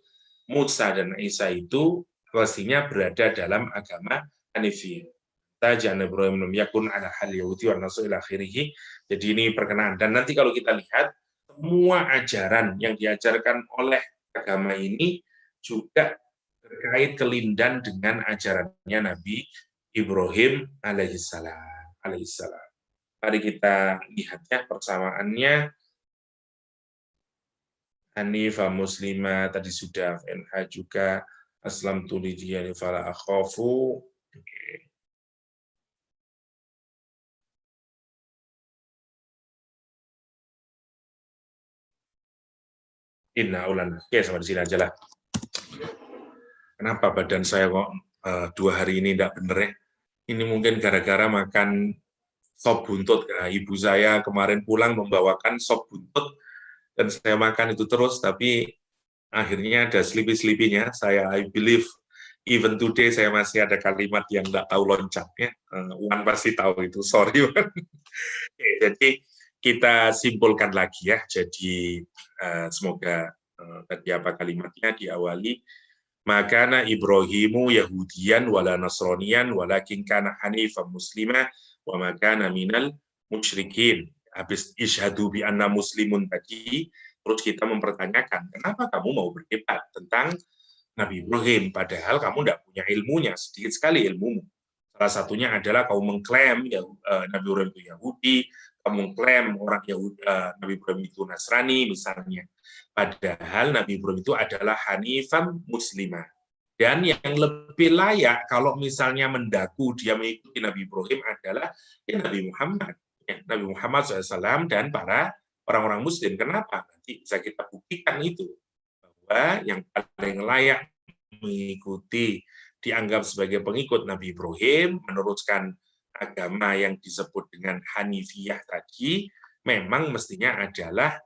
S2: Musa dan Isa itu pastinya berada dalam agama Hanifiyah. Tajan Ibrahim lam yakun ala hal Yahudi wa nasu ila akhirih. Jadi ini perkenaan, dan nanti kalau kita lihat semua ajaran yang diajarkan oleh agama ini juga terkait kelindan dengan ajarannya Nabi Ibrahim alaihissalam. Mari kita lihat ya persamaannya. Hanifah muslimah tadi sudah, NH juga, aslam tulidiyani fala akhafu. Inna ulana. Oke, sampai di sini aja lah. Kenapa badan saya kok 2 hari ini tidak bener ya? Ini mungkin gara-gara makan sop buntut. Nah, ibu saya kemarin pulang membawakan sop buntut, dan saya makan itu terus, tapi akhirnya ada sleepy-sleepy-nya. I believe even today saya masih ada kalimat yang nggak tahu loncatnya. Wan pasti tahu itu, sorry. Jadi kita simpulkan lagi ya. Jadi semoga tadi apa kalimatnya diawali, makana Ibrahimu Yahudiyan wala Nasroniyan walakin kana hanifan muslima wa makana minal musyrikin. Habis isyhadu bi anna muslimun tadi, terus kita mempertanyakan, kenapa kamu mau berdebat tentang Nabi Ibrahim, padahal kamu tidak punya ilmunya, sedikit sekali ilmumu. Salah satunya adalah kamu mengklaim Nabi Ibrahim itu Yahudi, kamu mengklaim orang Yahudi, Nabi Ibrahim itu Nasrani misalnya. Padahal Nabi Ibrahim itu adalah hanifan muslimah. Dan yang lebih layak kalau misalnya mendaku dia mengikuti Nabi Ibrahim adalah ya Nabi Muhammad. Ya, Nabi Muhammad SAW dan para orang-orang muslim. Kenapa? Nanti bisa kita buktikan itu. Bahwa yang paling layak mengikuti, dianggap sebagai pengikut Nabi Ibrahim, meneruskan agama yang disebut dengan Hanifiyah tadi, memang mestinya adalah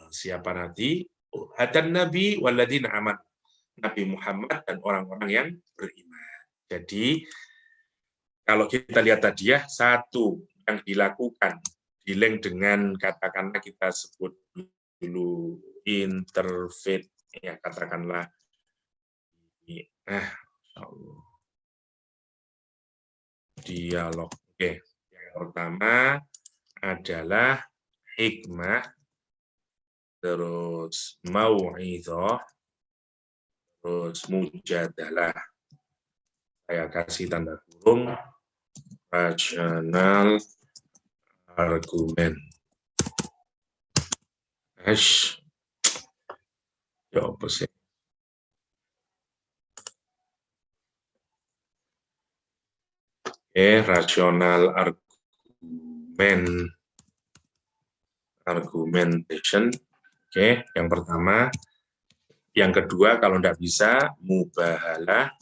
S2: siapa nanti? Hadan Nabi waladina aman, Nabi Muhammad dan orang-orang yang beriman. Jadi kalau kita lihat tadi ya, satu yang dilakukan di link dengan katakanlah kita sebut dulu interfaith, ya katakanlah dialog. Oke, yang pertama adalah hikmah, terus mau'izah, terus mujadalah. Saya kasih tanda kurung, rasional argumen. Ya apa sih? Rasional argumen, argumentation. Oke, yang pertama. Yang kedua, kalau tidak bisa, mubahalah.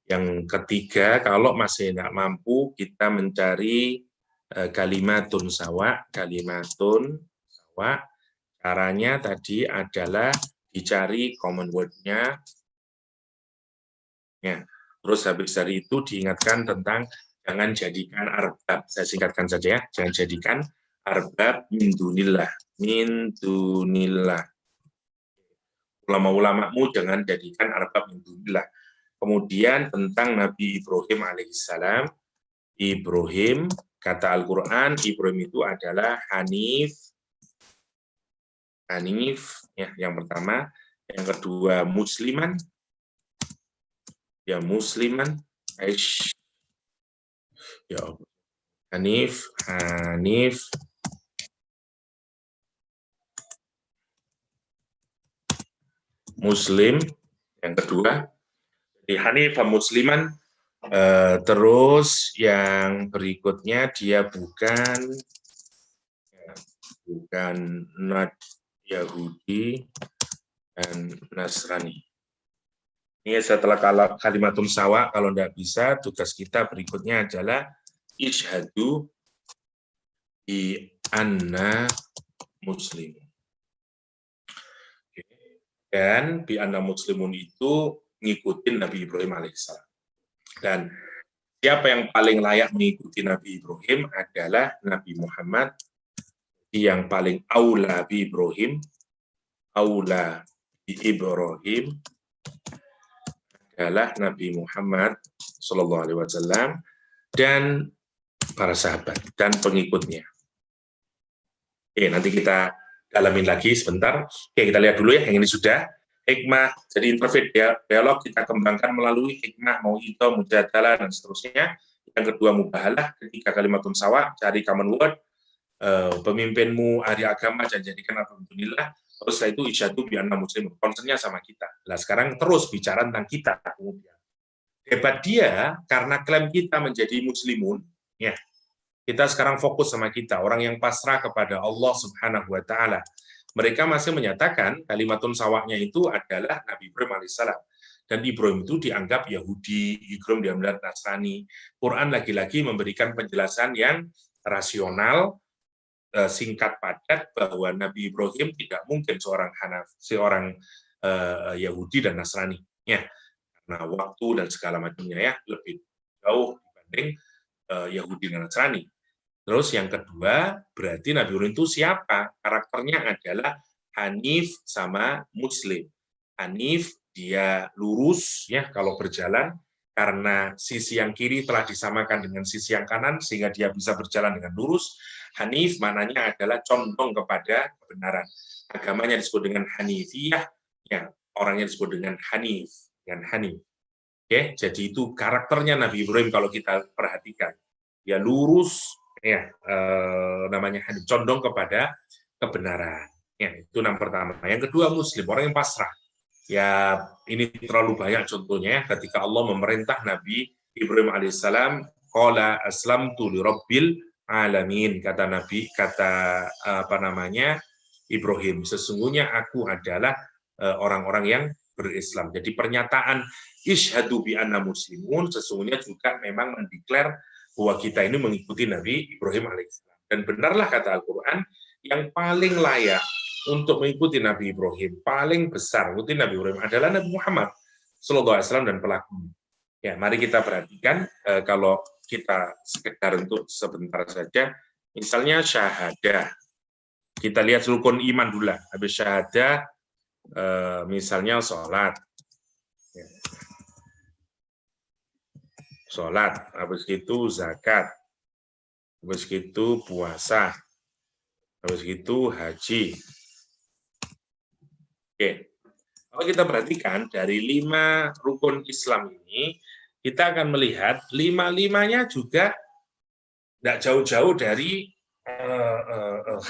S2: Yang ketiga, kalau masih tidak mampu, kita mencari kalimatun sawa. Kalimatun sawa, caranya tadi adalah dicari common word-nya. Ya. Terus habis dari itu diingatkan tentang jangan jadikan arbab. Saya singkatkan saja ya, jangan jadikan arbab min dunillah. Min dunillah. Ulama-ulamamu jangan jadikan arbab min dunillah. Kemudian tentang Nabi Ibrahim alaihissalam. Ibrahim, kata Al-Quran, Ibrahim itu adalah Hanif. Hanif, ya, yang pertama. Yang kedua, Musliman. Ya, Musliman. Aish. Ya, Hanif, Hanif. Muslim. Yang kedua. Jadi Hanif, Musliman. Terus yang berikutnya dia bukan not Yahudi dan Nasrani. Ini setelah kalimatun sawa, kalau tidak bisa, tugas kita berikutnya adalah isyhadu bi anna muslimun. Dan bi anna muslimun itu ngikutin Nabi Ibrahim alaihissalam. Dan siapa yang paling layak mengikuti Nabi Ibrahim adalah Nabi Muhammad. Yang paling aula bi Ibrahim, aula bi Ibrahim adalah Nabi Muhammad Shallallahu Alaihi Wasallam dan para sahabat dan pengikutnya. Oke, nanti kita dalamin lagi sebentar. Oke, kita lihat dulu ya, yang ini sudah. Hikmah, jadi interfaith dialog kita kembangkan melalui hikmah, mau'idhah, mujadalah, dan seterusnya. Yang kedua, mubahalah, ketiga kalimatun sawa, cari common word, pemimpinmu, hari agama, dan jadikan alhamdulillah. Terus setelah itu isyhadu bi anna muslimun, concernnya sama kita. Nah, sekarang terus bicara tentang kita. Kemudian hebat dia, karena klaim kita menjadi muslimun, ya, kita sekarang fokus sama kita, orang yang pasrah kepada Allah Subhanahu wa Ta'ala. Mereka masih menyatakan kalimatun sawahnya itu adalah Nabi Ibrahim alaihissalam. Dan Ibrahim itu dianggap Yahudi, Ibrahim dianggap Nasrani. Quran lagi-lagi memberikan penjelasan yang rasional, singkat padat, bahwa Nabi Ibrahim tidak mungkin seorang Yahudi dan Nasrani. Ya, karena waktu dan segala macamnya ya lebih jauh dibanding Yahudi dan Nasrani. Terus yang kedua, berarti Nabi Ibrahim itu siapa? Karakternya adalah Hanif sama Muslim. Hanif, dia lurus ya kalau berjalan, karena sisi yang kiri telah disamakan dengan sisi yang kanan, sehingga dia bisa berjalan dengan lurus. Hanif maknanya adalah condong kepada kebenaran. Agamanya disebut dengan Hanifiyah, ya, orangnya disebut dengan Hanif. Dengan Hanif. Oke, jadi itu karakternya Nabi Ibrahim kalau kita perhatikan. Dia lurus, ya, namanya Hanif, condong kepada kebenaran. Ya, itu yang pertama. Yang kedua, Muslim, orang yang pasrah. Ya, ini terlalu banyak contohnya ketika Allah memerintah Nabi Ibrahim alaihissalam, qala aslamtu lirabbil alamin, kata Nabi, Ibrahim, sesungguhnya aku adalah orang-orang yang berislam. Jadi pernyataan isyhadu bi anna muslimun sesungguhnya juga memang mendeklar bahwa kita ini mengikuti Nabi Ibrahim alaihissalam. Dan benarlah kata Al-Quran, yang paling layak untuk mengikuti Nabi Ibrahim, paling besar mengikuti Nabi Ibrahim adalah Nabi Muhammad Sallallahu Alaihi Wasallam dan pelakunya. Ya, mari kita perhatikan, kalau kita sekedar untuk sebentar saja, misalnya syahadah. Kita lihat rukun iman dulu. Habis syahadah, misalnya sholat. Ya. Sholat, habis itu zakat, habis itu puasa, habis itu haji. Oke, kalau kita perhatikan dari 5 rukun Islam ini, kita akan melihat 5-5-nya juga tidak jauh-jauh dari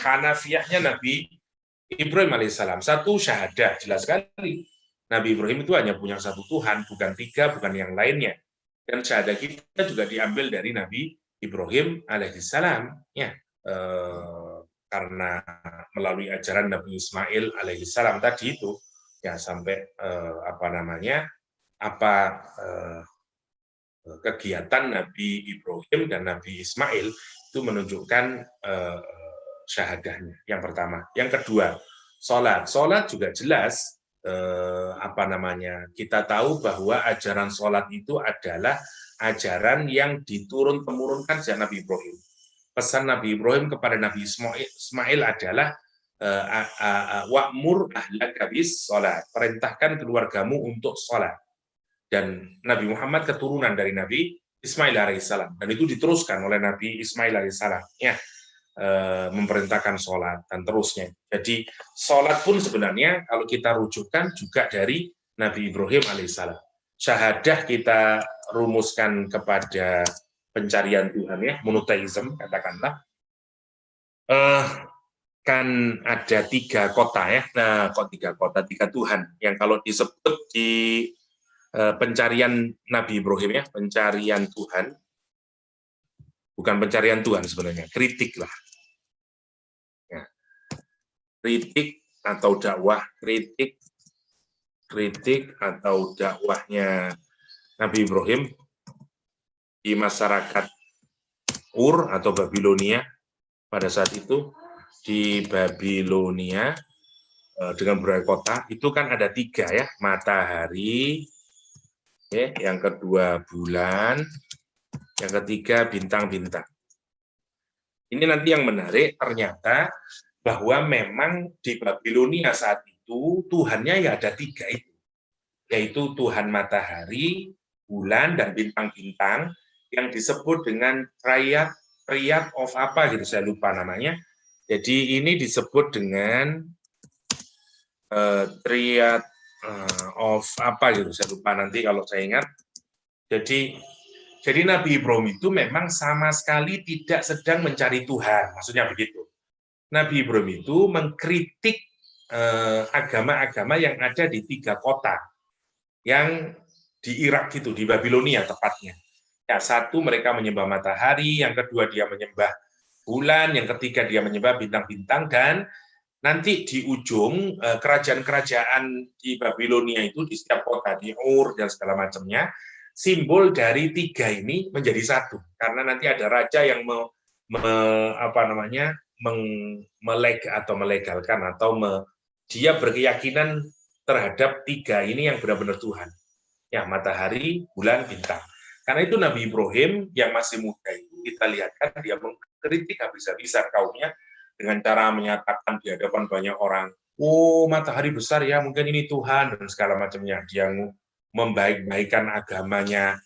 S2: Hanafiyahnya Nabi Ibrahim alaihissalam. Satu, syahadah, jelas sekali. Nabi Ibrahim itu hanya punya satu Tuhan, bukan 3, bukan yang lainnya. Dan syahadah kita juga diambil dari Nabi Ibrahim alaihissalam, ya, karena melalui ajaran Nabi Ismail alaihissalam tadi itu, ya, sampai kegiatan Nabi Ibrahim dan Nabi Ismail itu menunjukkan syahadahnya. Yang pertama. Yang kedua, sholat. Sholat juga jelas kita tahu bahwa ajaran sholat itu adalah ajaran yang diturun-temurunkan sejak Nabi Ibrahim. Pesan Nabi Ibrahim kepada Nabi Ismail adalah wa'mur ahlaka bis sholat. Perintahkan keluargamu untuk sholat. Dan Nabi Muhammad keturunan dari Nabi Ismail alaihissalam. Dan itu diteruskan oleh Nabi Ismail alaihissalam. Ya, memerintahkan sholat dan terusnya. Jadi sholat pun sebenarnya kalau kita rujukan juga dari Nabi Ibrahim alaihissalam. Syahadah kita rumuskan kepada pencarian Tuhan, ya, monoteism katakanlah. Kan ada 3 kota, ya. Nah, kok 3 kota, 3 Tuhan yang kalau disebut di pencarian Nabi Ibrahim, ya, pencarian Tuhan, bukan pencarian Tuhan sebenarnya, kritik lah. Ya. Kritik atau dakwah, kritik atau dakwahnya Nabi Ibrahim di masyarakat Ur atau Babilonia pada saat itu. Di Babilonia dengan berbagai kota itu kan ada 3, ya, matahari, ya, yang kedua bulan, yang ketiga bintang-bintang. Ini nanti yang menarik, ternyata bahwa memang di Babilonia saat itu Tuhannya ya ada 3 itu, yaitu Tuhan matahari, bulan, dan bintang-bintang yang disebut dengan triad of apa gitu, saya lupa namanya. Jadi ini disebut dengan triad of apa gitu, saya lupa nanti kalau saya ingat. Jadi Nabi Ibrahim itu memang sama sekali tidak sedang mencari Tuhan, maksudnya begitu. Nabi Ibrahim itu mengkritik agama-agama yang ada di 3 kota yang di Irak itu, di Babilonia tepatnya. Ya, satu mereka menyembah matahari, yang kedua dia menyembah bulan, yang ketiga dia menyembah bintang-bintang, dan nanti di ujung kerajaan-kerajaan di Babilonia itu di setiap kota, di Ur dan segala macamnya, simbol dari 3 ini menjadi satu, karena nanti ada raja yang melegalkan atau dia berkeyakinan terhadap 3 ini yang benar-benar Tuhan, ya, matahari, bulan, bintang. Karena itu Nabi Ibrahim yang masih muda itu kita lihatkan dia mengkritik habis-habisan kaumnya dengan cara menyatakan di hadapan banyak orang, oh matahari besar ya, mungkin ini Tuhan dan segala macamnya. Dia membaik-baikan agamanya,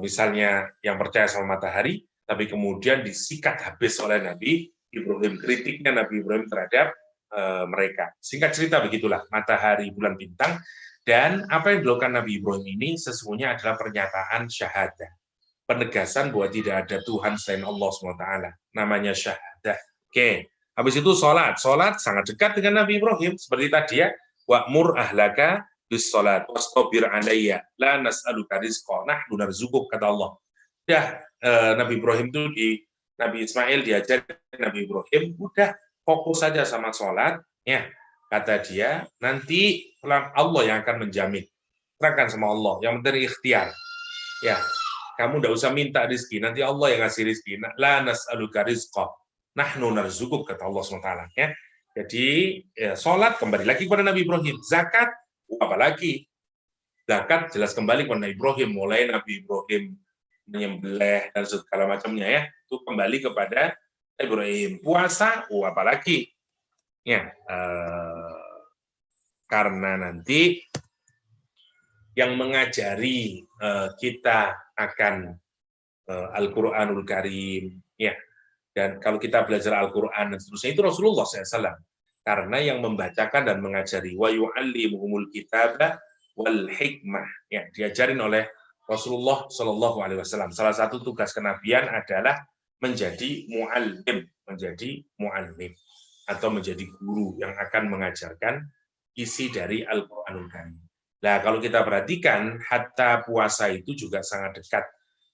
S2: misalnya yang percaya sama matahari, tapi kemudian disikat habis oleh Nabi Ibrahim, kritiknya Nabi Ibrahim terhadap mereka. Singkat cerita begitulah, matahari, bulan, bintang. Dan apa yang dilakukan Nabi Ibrahim ini sesungguhnya adalah pernyataan syahadah. Penegasan bahwa tidak ada Tuhan selain Allah SWT. Namanya syahadah. Oke. Habis itu sholat. Sholat sangat dekat dengan Nabi Ibrahim. Seperti tadi, ya. Wa'mur ahlaka bis sholat. Wastabir alayya. La nas'aluka rizqa. Nahnu narzuquk, kata Allah. Udah, Nabi Ibrahim itu Nabi Ismail diajar Nabi Ibrahim, udah fokus saja sama sholat. Ya. Kata dia, nanti Allah yang akan menjamin. Serahkan sama Allah, yang penting ikhtiar. Ya, kamu tidak usah minta rezeki, nanti Allah yang ngasih rezeki. La nas'aluka rizqa, nahnu narzuquk, kata Allah SWT. Ya. Jadi, ya, sholat kembali lagi kepada Nabi Ibrahim. Zakat, apalagi. Zakat jelas kembali kepada Nabi Ibrahim. Mulai Nabi Ibrahim menyembelih dan segala macamnya, ya, itu kembali kepada Ibrahim. Puasa, apalagi. Ya, karena nanti yang mengajari kita akan Al-Qur'anul Karim, ya, dan kalau kita belajar Al-Qur'an dan seterusnya itu Rasulullah SAW, karena yang membacakan dan mengajari wa yu'allimuhumul kitaba wal hikmah, ya, diajarin oleh Rasulullah SAW. Salah satu tugas kenabian adalah menjadi mu'allim, atau menjadi guru yang akan mengajarkan isi dari Al-Qur'anul Karim. Nah, kalau kita perhatikan, hatta puasa itu juga sangat dekat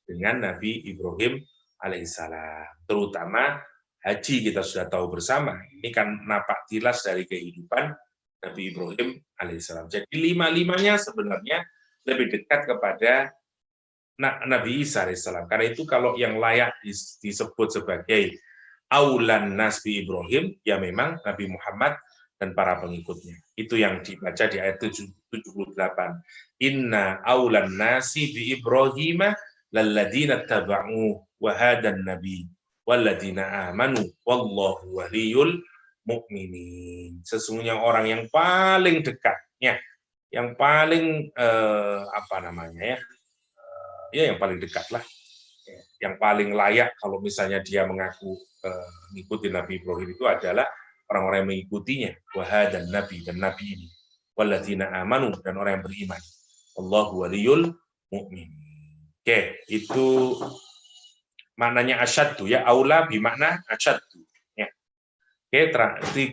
S2: dengan Nabi Ibrahim alaihissalam. Terutama haji kita sudah tahu bersama. Ini kan napak tilas dari kehidupan Nabi Ibrahim alaihissalam. Jadi 5-5-nya sebenarnya lebih dekat kepada Nabi Isa alaihissalam. Karena itu kalau yang layak disebut sebagai aulan nas bi Ibrahim, ya memang Nabi Muhammad dan para pengikutnya. Itu yang dibaca di ayat 78. Inna aulan nasi bi Ibrahim lalladzina taba'u wa hadan nabi walladzina amanu wallahu waliyul mu'minin. Sesungguhnya orang yang paling dekatnya, yang paling yang paling dekat lah, yang paling layak kalau misalnya dia mengaku mengikuti Nabi Ibrahim itu adalah orang-orang yang mengikutinya, wahad dan nabi ini, walladzina amanu, dan orang yang beriman. Allahu waliyul mu'min. Oke, itu maknanya asyaddu ya, aula bimakna asyaddu. Ya. Oke, 79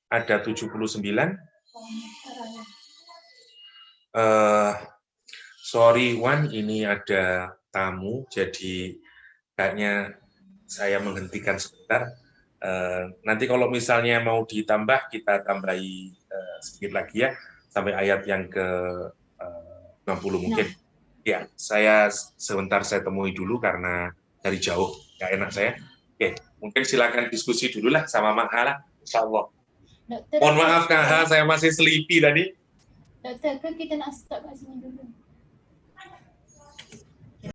S2: ada 79. Sorry Wan, ini ada tamu, jadi kayaknya saya menghentikan sebentar. Nanti kalau misalnya mau ditambah, kita tambahi sedikit lagi ya, sampai ayat yang ke 60 mungkin. Ya, saya temui dulu karena dari jauh, nggak enak saya. Oke, mungkin silakan diskusi dulu lah sama Mak Hala, insya Allah. Mohon maaf Kak Ha, saya masih sleepy tadi.
S1: Doktor, ke kita nak stop kat sini dulu?